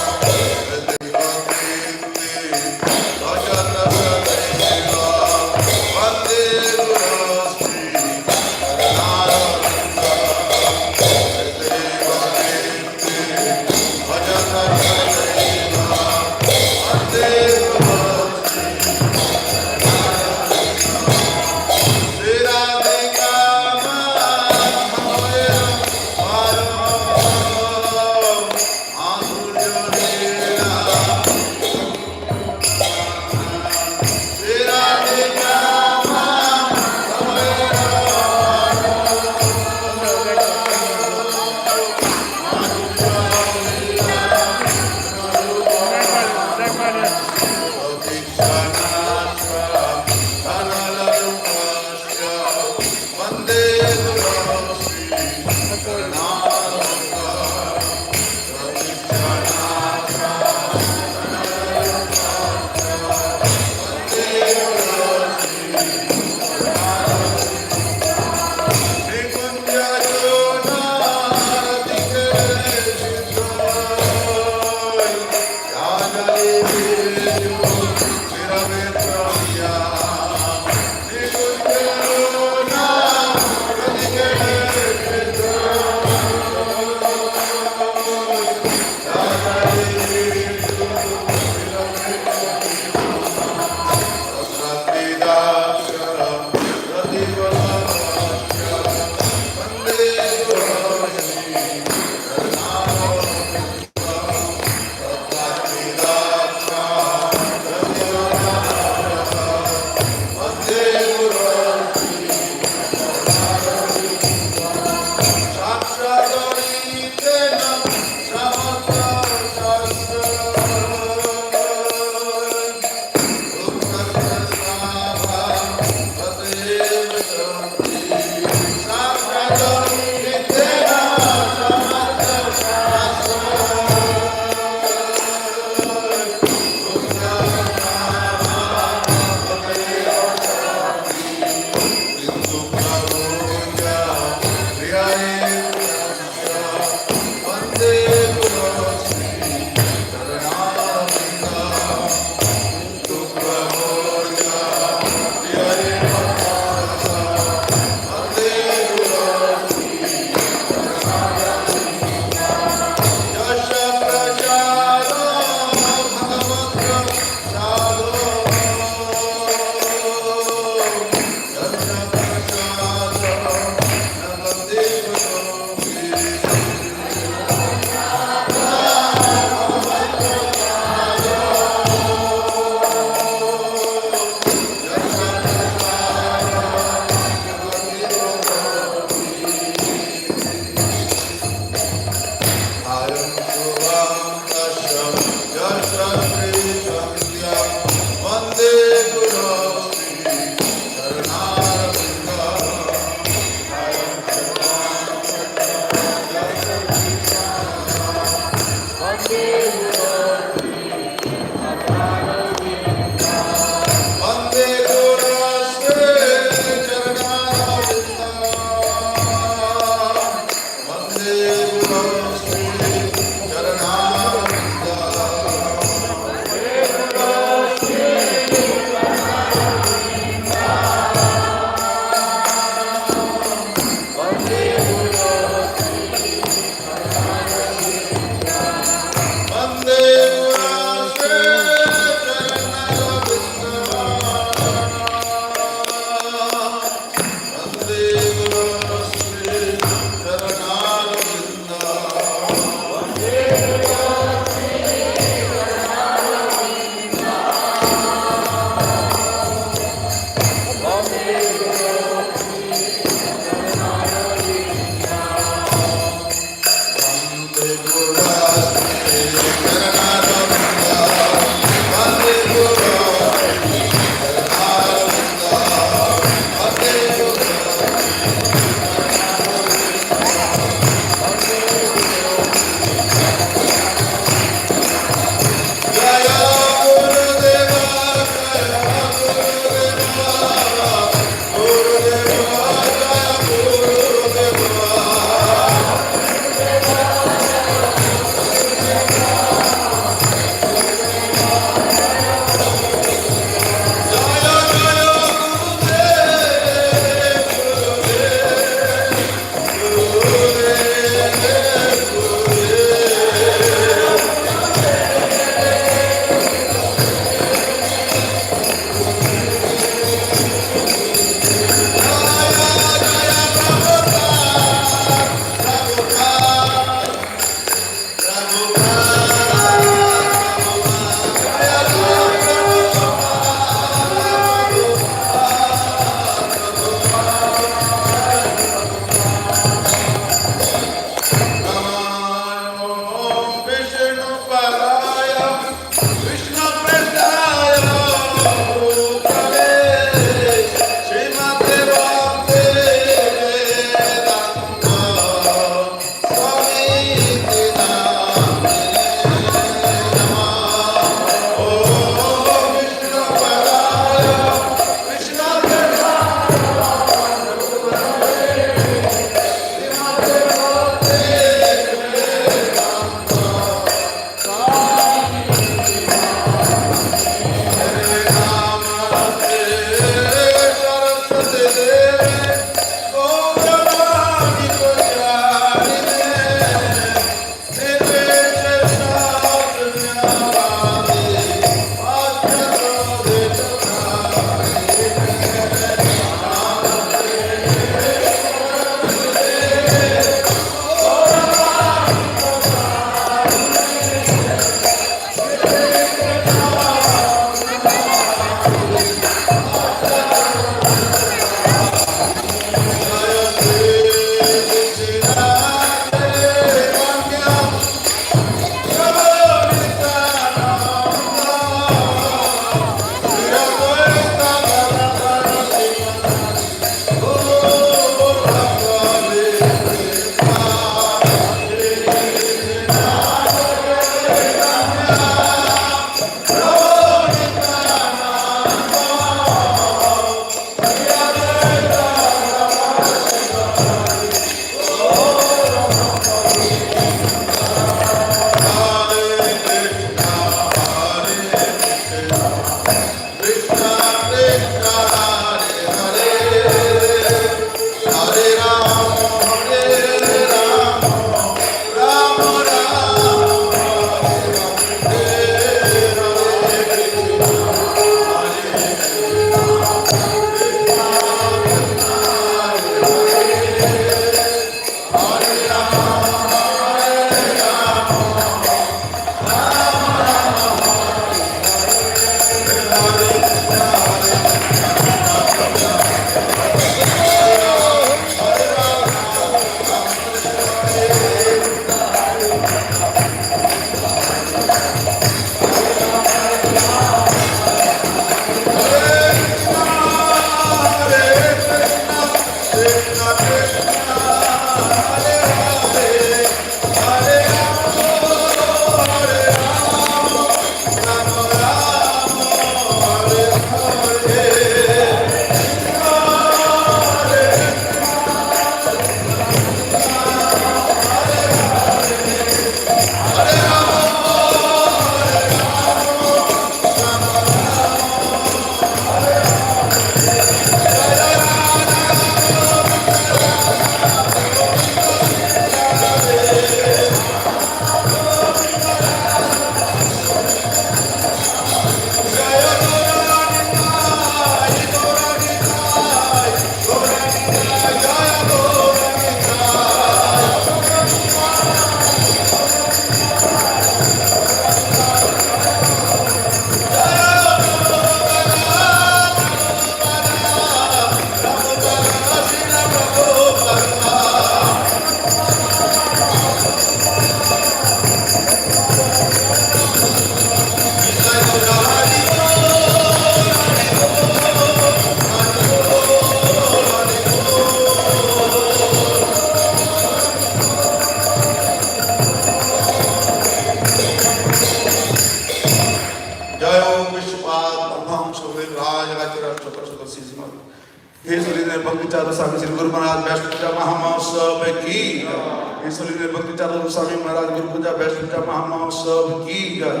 भक्ति चारू स्वामी श्री गुरु महाराज बैष्णव पूजा महामहोत्सव की जय। भक्ति चारू स्वामी महाराज गुरु पूजा बैष्णव पूजा महामहोत्सव की जय।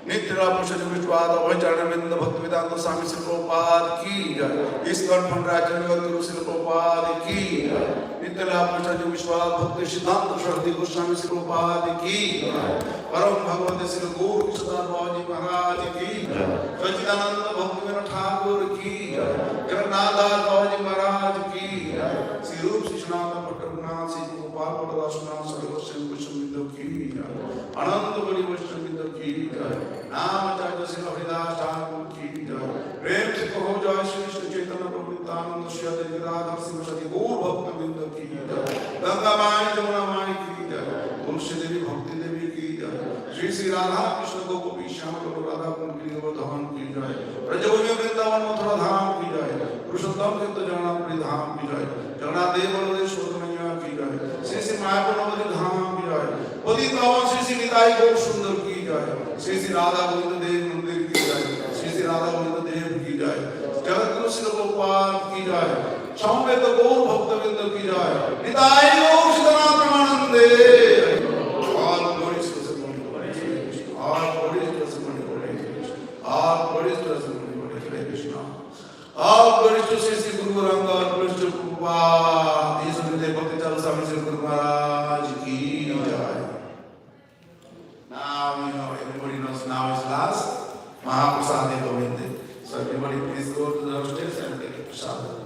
नित्य पुरुष विश्वास अभय चरण बिंद भक्ति वेदांत स्वामी श्री प्रभुपाद की जय। इसकन फंडराज गुरु श्री प्रभुपाद की जय। नित्य पुरुष विश्वास भक्ति सिद्धांत शक्ति गोस्वामी श्री प्रभुपाद की जय। परम भगवत श्री गौर कृष्ण जी महाराज की जय। सच्चिदानंद भक्ति विनोद ठाकुर की जय। जगन्नाथ जी महाराज की जय। श्री रूप श्री सनातन पट्टनाथ श्री गोपाल पटदासना सर्वस्व वैष्णव की जय अनंत बलि वैष्णव की जय नाम चाहते सिंह हरिदास ठाकुर की जय प्रेम से कहो जय श्री कृष्ण चैतन्य प्रभु नित्यानंद श्री अद्वैत गदाधर शिव सदि गौर भक्त वृंद की जय गंगा माई जमुना माई की जय तुलसी देवी भक्ति देवी की जय श्री श्री राधा कृष्ण गोपी श्याम प्रभु राधा कुंड धाम की जय ब्रजभूमि वृंदावन मथुरा धाम की जय पुरुषोत्तम तीर्थ जगन्नाथ धाम की जय जगन्नाथ देव बलदेव सुभद्रा की जय श्री श्री मायापुर नवद्वीप धाम की जय पतित पावन श्री श्री निताई गौर सुंदर की जय श्री श्री राधा गोविंद देव मंदिर की जय श्री श्री राधा गोविंद देव की जय जगत गुरु श्री गोपाल की जय समवेत गौर भक्त वृंद की जय निताई गौर सीतानाथ प्रेमानंदे all glories to the Lord all glories to the Lord all glories to the Lord Hare Krishna all glories to Sri Sri Guru Ranga glories to Prabhupada These are the Bhakti Charu Swami Sri Guru Maharaj ki jai. Now everybody knows now is last Mahaprasad Govinda. So everybody please go to the upstairs and take prasad.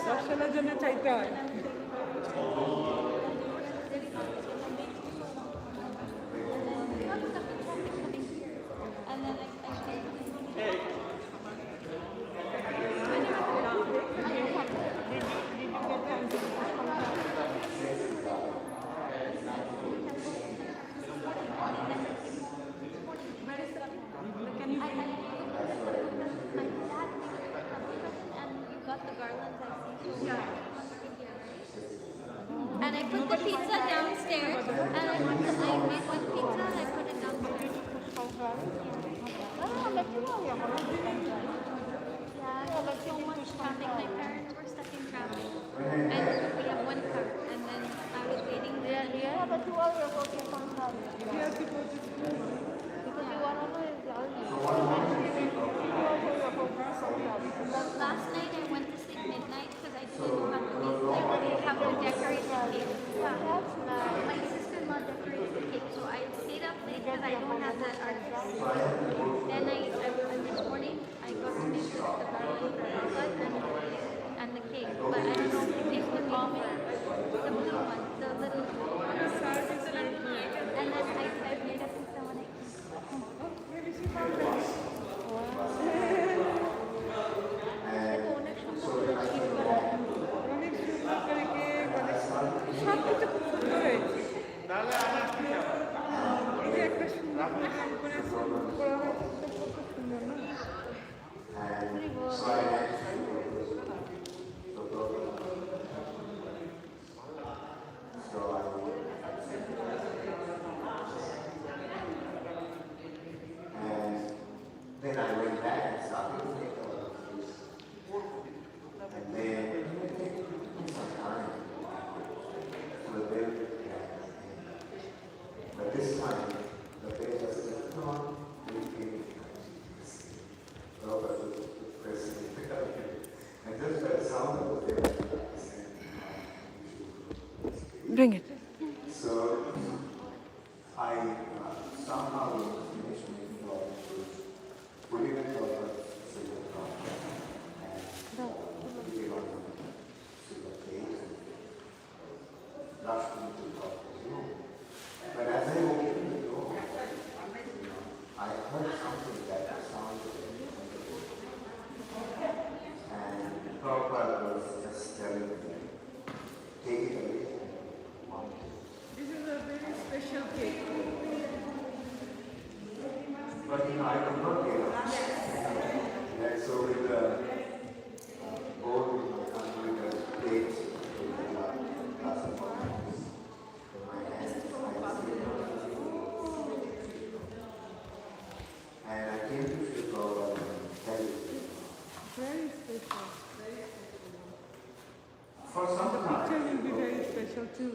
দর্শনের জন্য চাইতে হয়। put the pizza downstairs, and I made one pizza and I put it downstairs. Yeah, there was so much traffic. My parents were stuck in traffic, and we have one car, and then I was waiting there. Yeah, but you are working from home. Yeah, because you want to know is last night I went to sleep midnight because I didn't know how to have to decorate the cake. Yeah, my sister-in-law decorated the cake, so I stayed up late because I don't have that artist. Then this morning I got to measure the garland and the cake, but I don't know if the cake can be the blue one, the little one. And then I made a pizza when I came. Maybe she found it. Then I went back and started to make all of this. And then it took some time to build that. But this time, the page was just not really Robert was pressing it. And just that sound of the Bring it. So I somehow finished making all of this. Putting it over silver cup and putting it on silver plate and rushed into the room. But as I opened the door, I heard something that sounded and Prabhupada was just telling me, take it away. This is a very special cake. But I could not get up. And so with the board in my hand, with the plates, with the glass of wine in my hands, and I came to Sri Prabhupada and tell you. Very special. For some The time, picture will be very special too.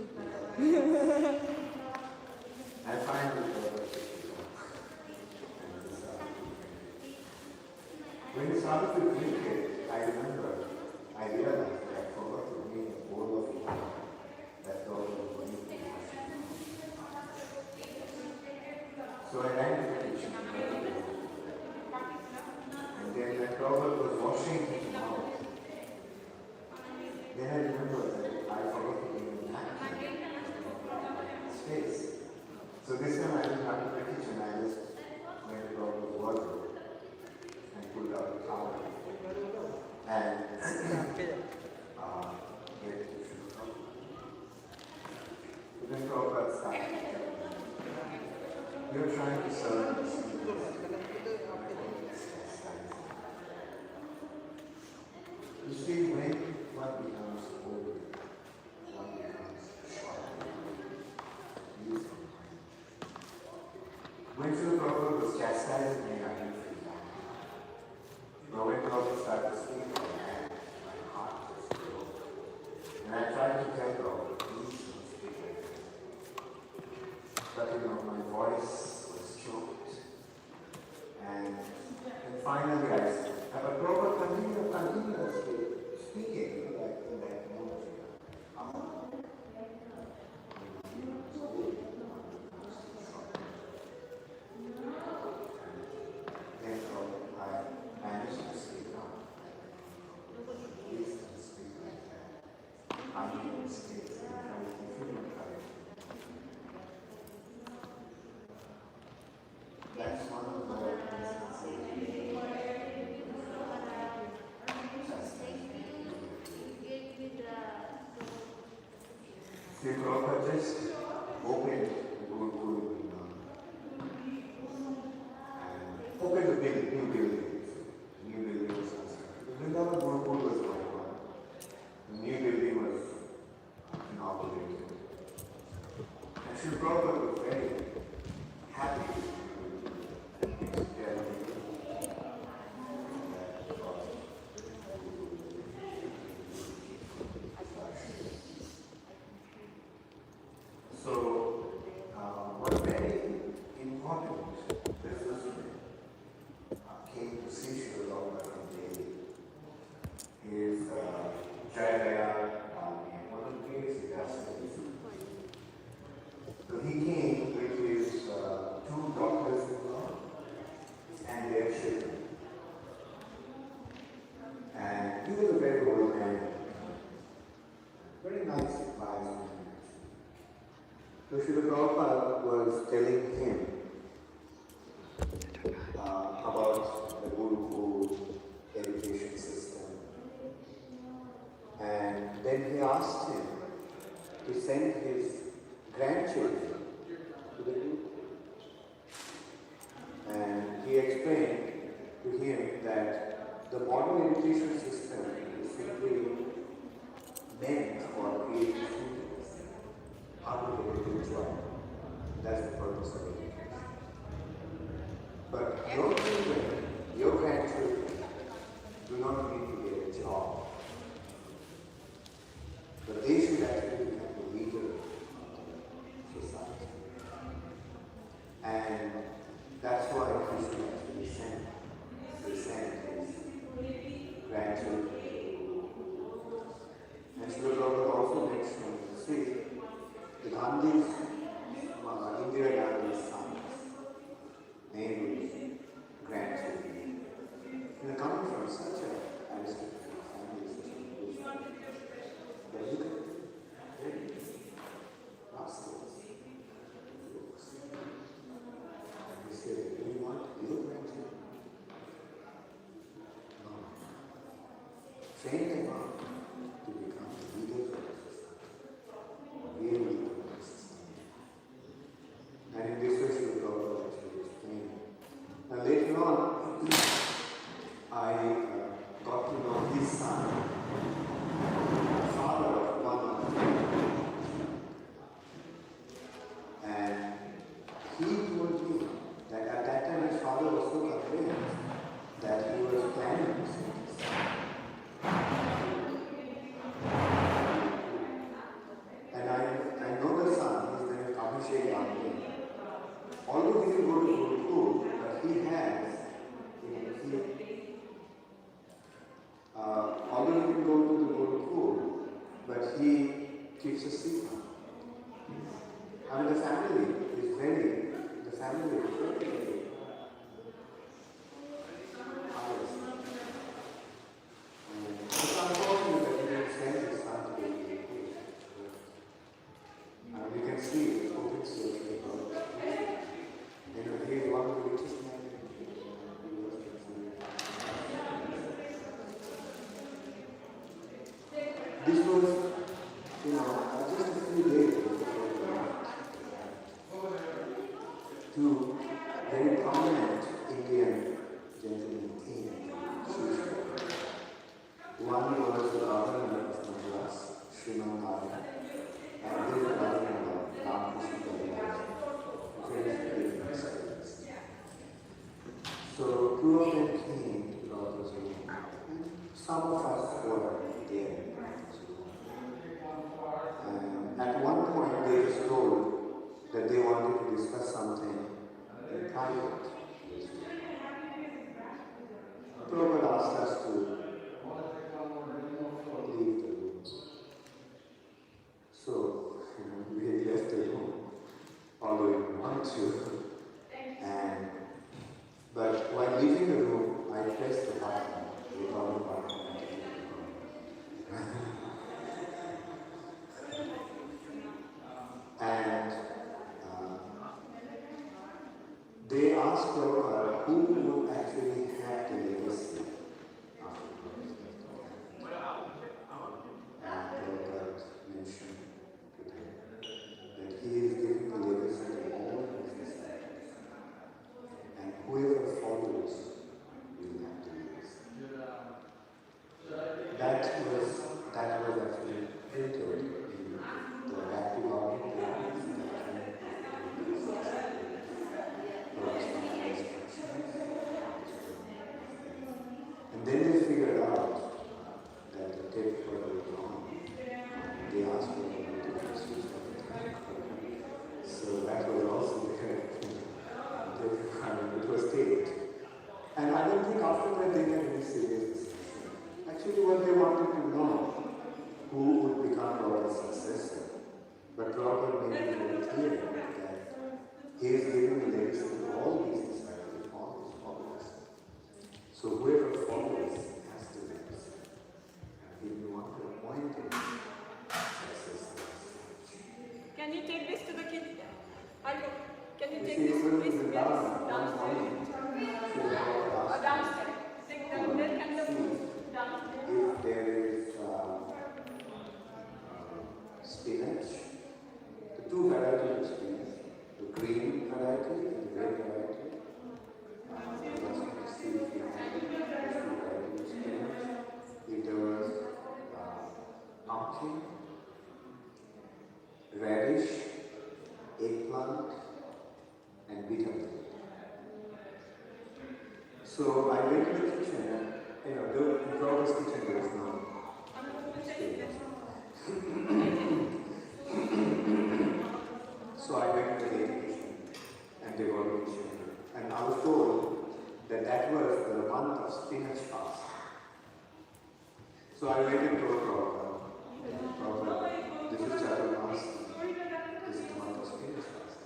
I finally when we started to drink it, I realized that I forgot to bring a bowl of water that God was going to me. So I ran to the kitchen and then when Prabhupada was washing his mouth, then I remembered that I forgot to bring a napkin in his face. So this time I didn't have to the kitchen, I just went to Prabhupada's wardrobe and pulled out a towel and get it to Prabhupada. Then Prabhupada started. You're trying to serve this. You see, when one becomes old, one becomes short. When Srila Prabhupada was chastising me, I didn't feel that. But when Prabhupada started speaking, my heart just broke. And I tried to tell Prabhupada, please don't speak like that. But my voice was choked. And finally I said, but Prabhupada continued speaking like in that moment. Then I managed to speak now. Please don't speak like that. I made mistakes and I will give you my courage. That's one of the Sri Prabhupada just opened the Gurukul and opened the new buildings. New building was constructed. Vrindavan Gurukul was going on. The new building was inaugurated. So Srila Prabhupada was telling him about the Gurukul education system. And then he asked him to send his grandchildren to the Gurukul. And he explained to him that the modern education system is simply meant for creating students how to get a good job. That's the purpose of education. But your children, your grandchildren, do not need to get a job. But they should actually become the leader of society. And that's why he should actually send his grandchildren. And Srila Prabhupada also mentioned, see, the Gandhi's, Indira Gandhi's sons, namely grandchildren, they are coming from such an aristocratic family, such a good family. But look at them, rascals, folks. And he said, do you want your grandchildren? No. Train them up to become leaders of the society, real leaders of the society. And in this way, Srila Prabhupada actually explained. Now later on, I got to know his son, father of one of them. And he told me that at that time his father was so convinced that he was planning to send his son. And I know the son, his name is Abhishek Gandhi. Although he will go to Gurukul, but he has, although he can go to the Gurukul, but he keeps a secret. I mean, the family is very pious. It's unfortunate that he didn't send his son to the Gurukul. We can see the potency of the God. He is one of the richest men in the world. This was, just a few days before two very prominent Indian gentlemen came to choose. One was the governor of Madras, Sriman Narayan, and his brother-in-law, Ramakrishna. So two of them came to Prabhupada's room. Some of us were there. And at one point they just told that they wanted to discuss something in private. Prabhupada asked us to leave the room. So we left the room, although we didn't want to. But while leaving the room, I pressed the button, the recording button. And they asked Prabhupada who would actually have the legacy after Prabhupada. And Prabhupada mentioned to them that he is giving the legacy to all his disciples. And whoever follows will have the legacy. That was actually printed in the Bhakti and then they figured out that the tape recorder was wrong. They asked for the questions for the tape recorder. So that was also the correct thing. It was taped. And I don't think after that they had any serious discussion. Actually, what they wanted to know, who would become Prabhupada's successor. But Prabhupada made it very clear that he is giving the legacy to all these disciples, all his followers. So whoever follows has the legacy. And if you want to appoint him successor. Can you you take this to the kitchen? Can you take this please? Downstairs. Downstairs. Take the milk and the food downstairs. If there is spinach, the two varieties of spinach, the green variety and the red variety. If there was pumpkin, radish, eggplant, and bitter gourd. So I went to the kitchen and, the Brother's kitchen there was no spinach. So I went to the kitchen and they were kitchen. And I was told that that was the month of spinach fast. So I went and told Prabhupada, this is Charu fast, this is the month of spinach fast.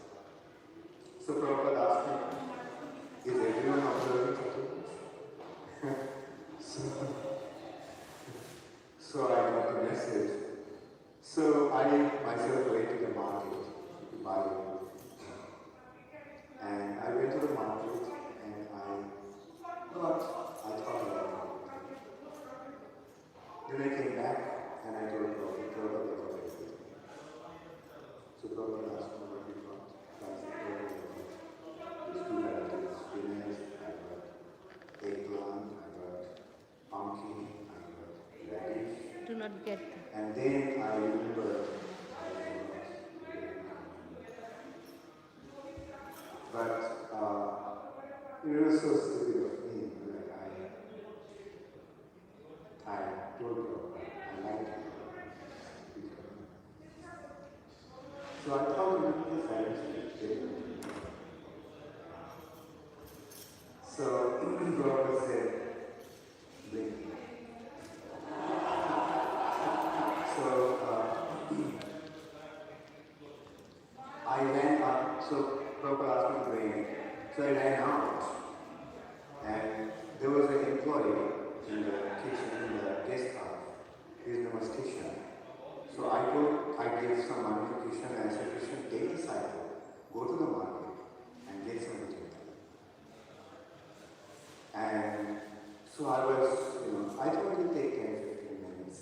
So Prabhupada asked me, is everyone observing Charu? So I got the message. So I myself went to the market to buy it. And I went to the market and I thought about it. Then I came back and I told Prabhupada about everything. So Prabhupada asked me what you thought. I said, Prabhupada, there's two varieties, spinach, I got eggplant, I got pumpkin, I got radish. Do not get. And then I remember, but it was so stupid of me, like I told her I liked it. So I thought it would be a silence. So Prabhupada said, bring it. So I ran out, so Prabhupada asked me to bring it. So I ran out. And there was an employee in the kitchen, in the guest house. His name was Kishan. So I gave some money to Kishan and I said, Kishan, take the cycle, go to the market and get some material. And so I was, I thought it would take 10-15 minutes.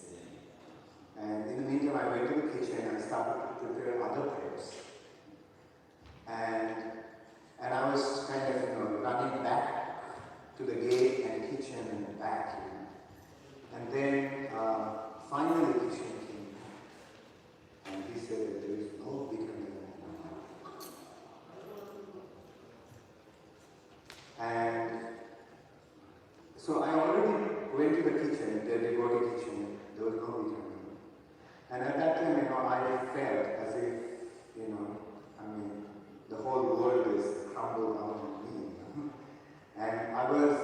And in the meantime, I went to the kitchen and started to prepare other things. And I was kind of, running back to the gate and kitchen and back. And then finally the kitchen came. And he said that there is no bigger than And so I already went to the kitchen, the devotee kitchen. There was no bigger. And at that time, I felt as if, the whole world is crumbled down on me. And I was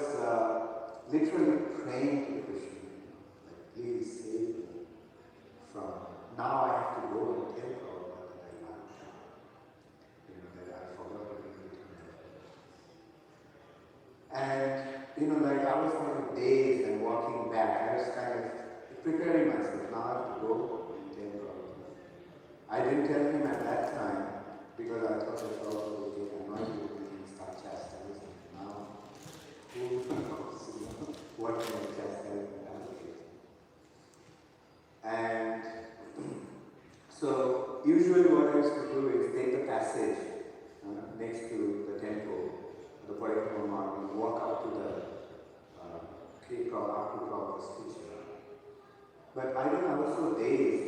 literally praying to Krishna, like, please save me from, now I have to go and tell Prabhupada that I love him, that I forgot everything. And, I was kind of dazed and walking back. I was kind of preparing myself, now I have to go and tell Prabhupada. I didn't tell him at that time because I thought that Prabhupada would get annoyed with me and start chastising. Now, who knows what kind of chastisement I will get. And so, usually what I used to do is take the passage next to the temple, the Parikrama Marg, and walk up to the Prabhupada's teacher. But I was so dazed.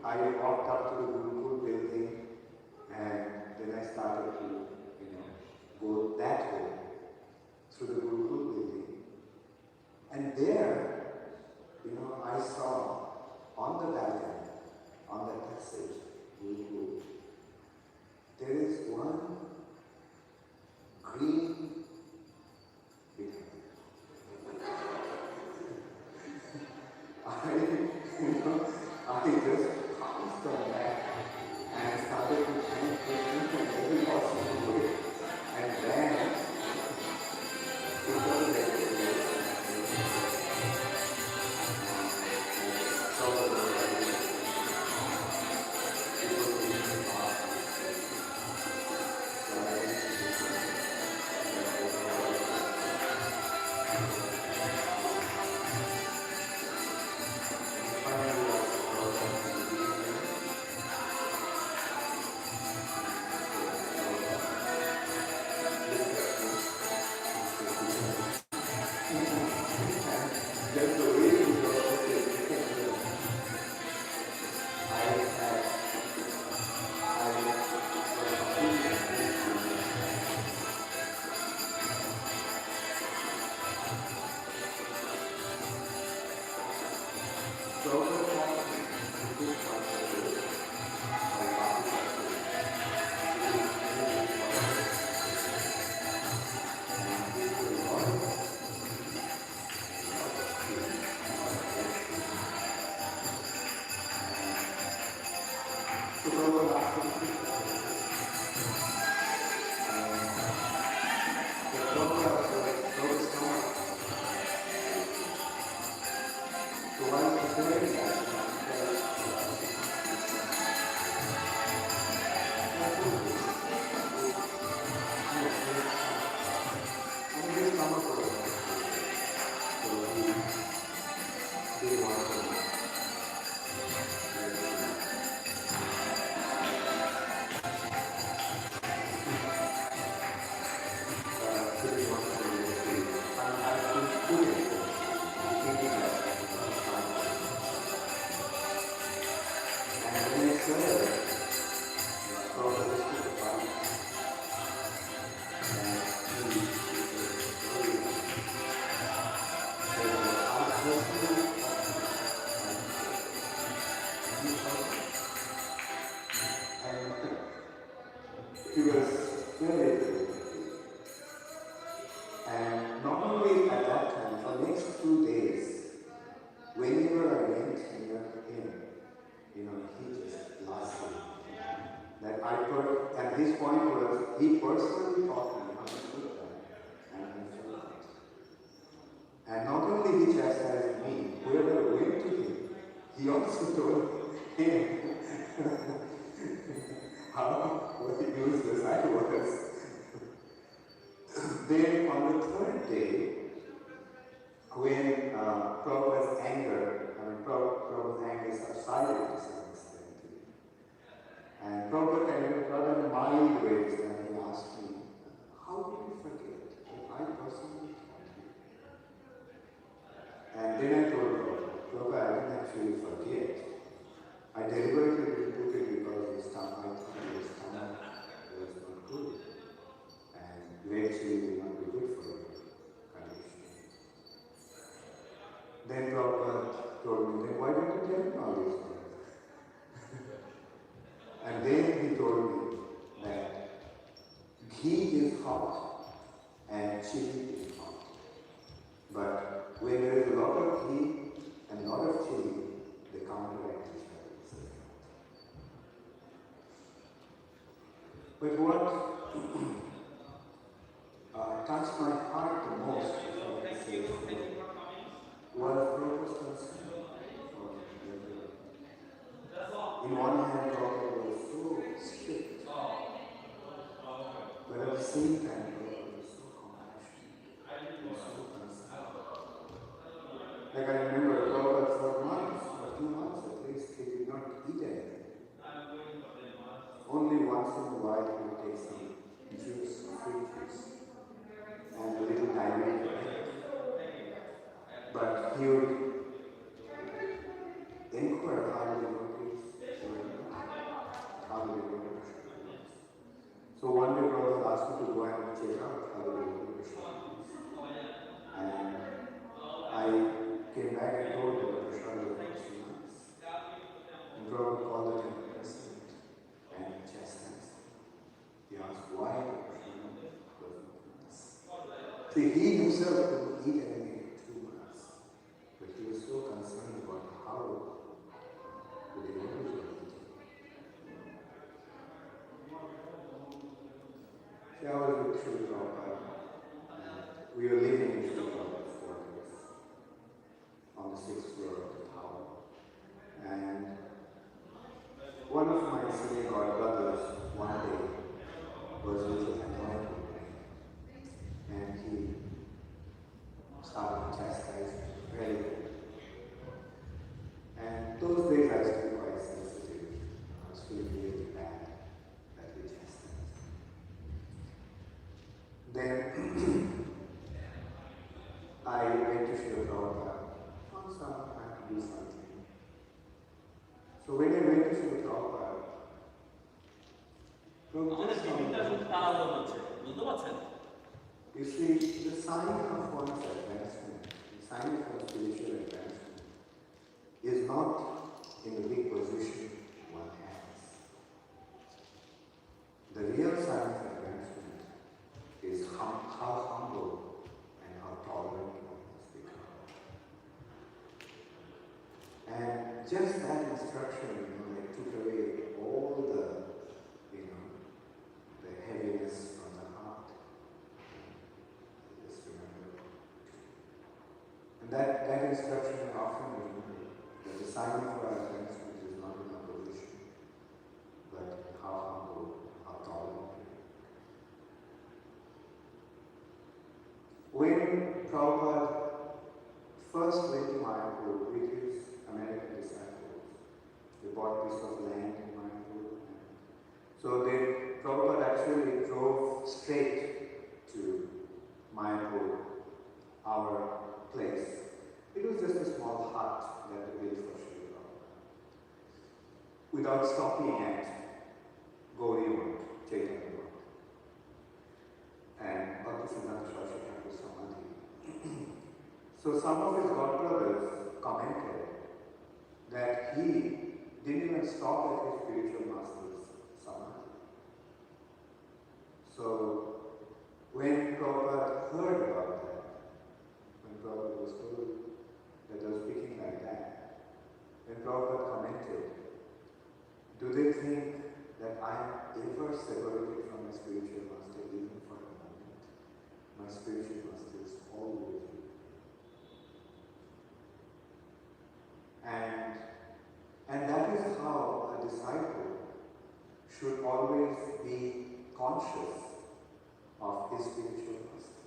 I walked up to the Gurukul building and then I started to, go that way through the Gurukul building. And there, I saw on the balcony, on that passage, Gurukul, there is one green beetle. I just pounced on that and started to thank Krishna in every possible way and ran to the next place. He was very good. And not only at that time, for the next 2 days, whenever I went near him, he just lost me. At this point was, he personally taught me how to do that, and I felt it. And not only he chastised me, whoever went to him, he also told him what useless I was. Then on the third day, when Prabhupada's anger subsided to some extent, and Prabhupada kind of got in mild ways, and he asked me, how did you forget that I personally taught you? And then I told Prabhupada, I didn't actually forget. I deliberately put it because his stomach was not good. And eventually will not be good for your condition. Then Prabhupada told me, then why don't you tell me all these things? And then he told me that ghee is hot and chili is hot. But when there is a lot of ghee and a lot of chili, they counteract each other. But what touched my heart the most, was Prabhupada's concern for everyone. In one hand, Prabhupada was so strict, but at the same time, Prabhupada was so compassionate and so concerned. Like I remember, Prabhupada for months, for 2 months at least, he did not eat anything. Only once in a while he would take some juice, fruit juice, and a little diluted milk. But he would inquire how the devotees were, how the devotees were. So one day Prabhupada asked me to go and check out how the devotees were. And I came back and told him that Prasad was so nice. And Prabhupada called the temple president and chastised him. He asked why the Prasad was not nice. See, he himself couldn't eat anything for 2 months, but he was so concerned about how the devotees were eating. See, I was with Sri Prabhupada. We were living in Sri Prabhupada's quarters on the 6th floor of the tower. And one of my senior god brothers one day was a little annoyed with me. And he started chastising me very good. And those days I was still quite sensitive. I was feeling really bad that he chastised me. Then I went to Sri Prabhupada. Once I had to do something. So when I went to Sri Prabhupada, you see, the sign of one's advancement, the sign of one's spiritual advancement, is not just that instruction, like took away all the, the heaviness from the heart. Just remember. And that instruction I often remember, that the sign of our advancement is not in our position, but in how humble, how tolerant. When Prabhupada first went to Mayapur with his American disciples, they bought a piece of land in Mayapur. So Prabhupada actually drove straight to Mayapur, our place. It was just a small hut that we built for Sri Prabhupada, without stopping at Gauriya Chaitanya. And Bhakti Siddhanta Saraswati Thakur Samadhi. So some of his godbrothers commented that he didn't even stop at his spiritual master's Samadhi. So when Prabhupada heard about that, when Prabhupada was told that they were speaking like that, when Prabhupada commented, do they think that I am ever separated from my spiritual master even for a moment? My spiritual master is always with me. And that is how a disciple should always be conscious of his spiritual master.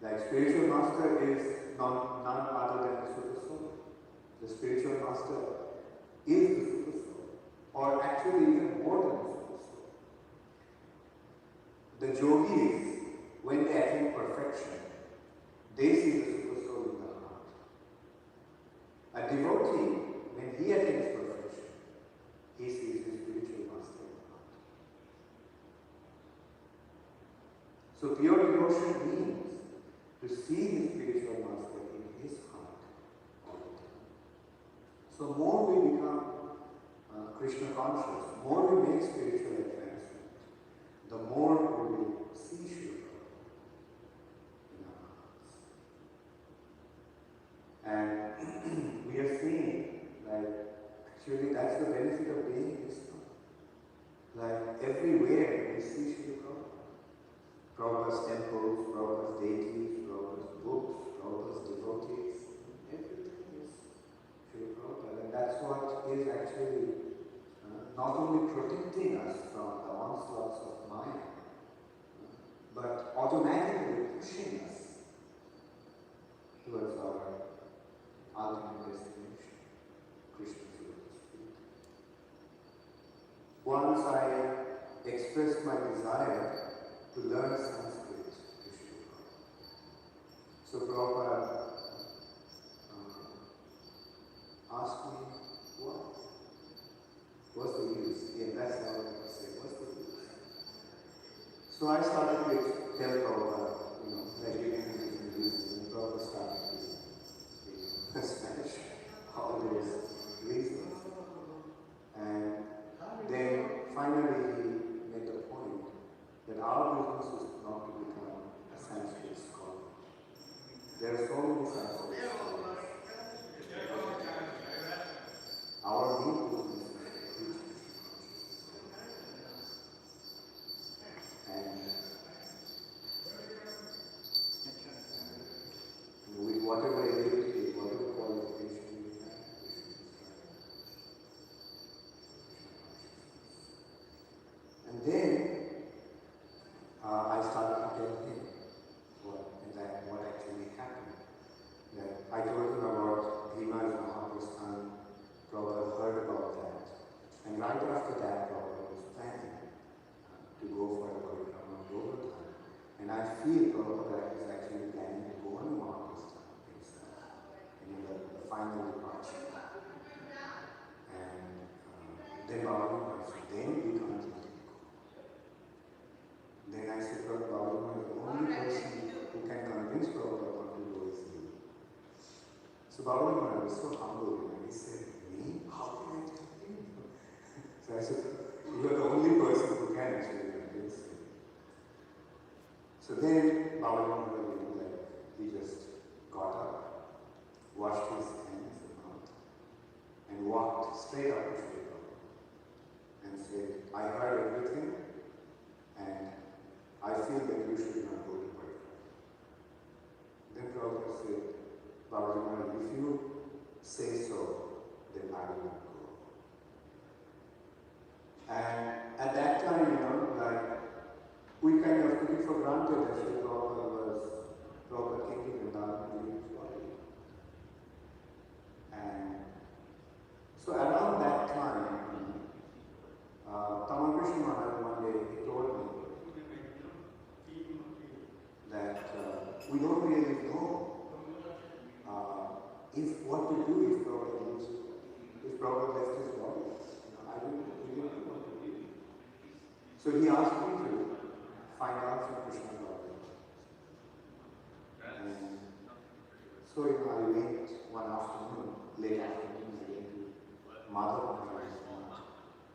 Like spiritual master is none other than the Super Soul. The spiritual master is the Super Soul, or actually even more than the Super Soul. The yogis, when they attain perfection, they see the Super Soul in the heart. A devotee, when he attains perfection, he sees his spiritual master in the heart. So pure devotion means to see his spiritual master in his heart all the time. So more we become Krishna conscious, more we make spiritual advancement, the more we will see Sri Prabhupada in our hearts. And we are seeing, actually that's the benefit of being in Islam. Everywhere we see Sri Prabhupada. Prabhupada's temples, Prabhupada's deities, Prabhupada's books, Prabhupada's devotees, everything is Sri Prabhupada. And that's what is actually not only protecting us from the onslaughts of Maya, but automatically pushing us towards our ultimate destination, Krishna's lotus feet. Once I expressed my desire to learn Sanskrit to Sri Prabhupada. So Prabhupada asked me, what's the use? Yeah, that's how I say, what's the use? So I started to tell Prabhupada, giving him different reasons, and Prabhupada started to Spanish all those reasons. And then finally he made the point that our business is not to become a Sanskrit scholar. There are so many Sanskrit scholars. Our main business is to teach and with whatever ability, whatever qualification we have, we should strive. And then I started to tell him what actually happened. That I told him about Bhima's Mahaprasthan. Prabhupada heard about that. And right after that, Prabhupada was planning to go for a parikrama of Govardhan. And I feel Prabhupada is actually planning to go on Mahaprasthan himself, the final departure. And then Baba said, then we can't let him go. Then I said, Baba, the only person who can convince Prabhupada not to go is me. So Baba was so humble, and he said, me? How can I tell him? So I said, you are the only person who can actually convince him. So then Baba, he just got up, washed his hands and mouth, Prabhupada, if you say so, then I will not go. And at that time, like, we kind of took it for granted that Sri Prabhupada came to Vrindavan to leave his body. And so around that time, Krishna Maharaj one day he told me that we don't really know if what to do if Prabhupada left his body. I didn't know what to do. So he asked me to find out from Krishna Prabhupada. And so I went one afternoon, late afternoon, I went to Mahatsava,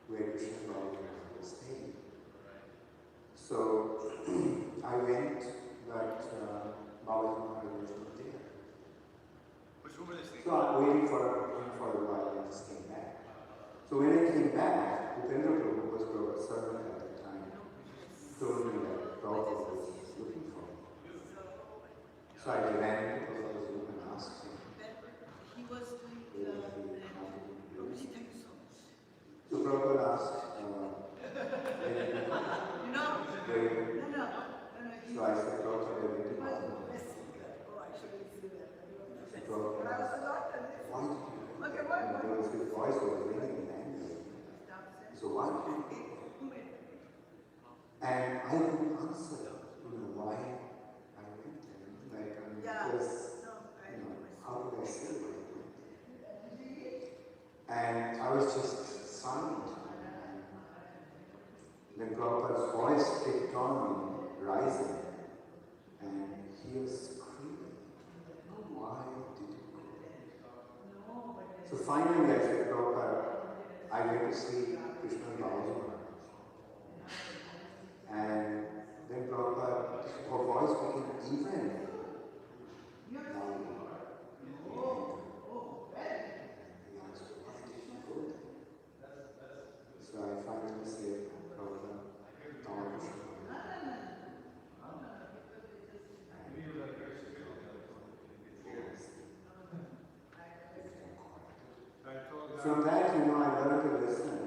where Krishna Prabhupada was staying. So I went, but Babaji Maharaj was not there. So I waited for a while and just came back. So when I came back, Upendra Prabhu was Prabhupada's servant at that time, told me that Prabhupada was looking for me. So I ran to Prabhupada's room and asked him. He was doing So Prabhupada asked, So I said, Prabhupada, where did you go? Prabhupada asked, why did you go? His voice was ringing in anger. So why did you go? And I couldn't answer, why I went there. Like, because, how did I say why I went there? And I was just silent. Then Prabhupada's voice kept on rising, and he was screaming, why did you go? So finally I said, Prabhupada, I went to see Krishna Babaji. And then Prabhupada, her voice became even louder. He asked, why did you go there? So I finally said, Prabhupada, From that, I learned to listen.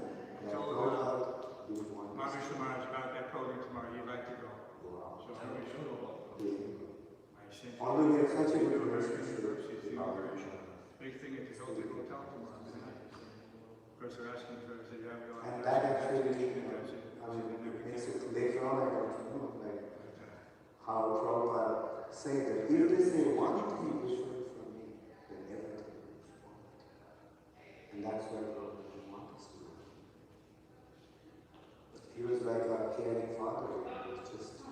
Prabhupada didn't want to listen. about that program tomorrow. You'd like to go. Wow. So we should go. Although we have such a good relationship, Big thing at the hotel tomorrow. Of course, they're asking for us to have go. and that actually, it makes it later on I got to know, like, how Prabhupada said that if they say one thing different from me, then everything is wrong. And that's why Prabhupada wanted us to do. He was like a caring father. He was just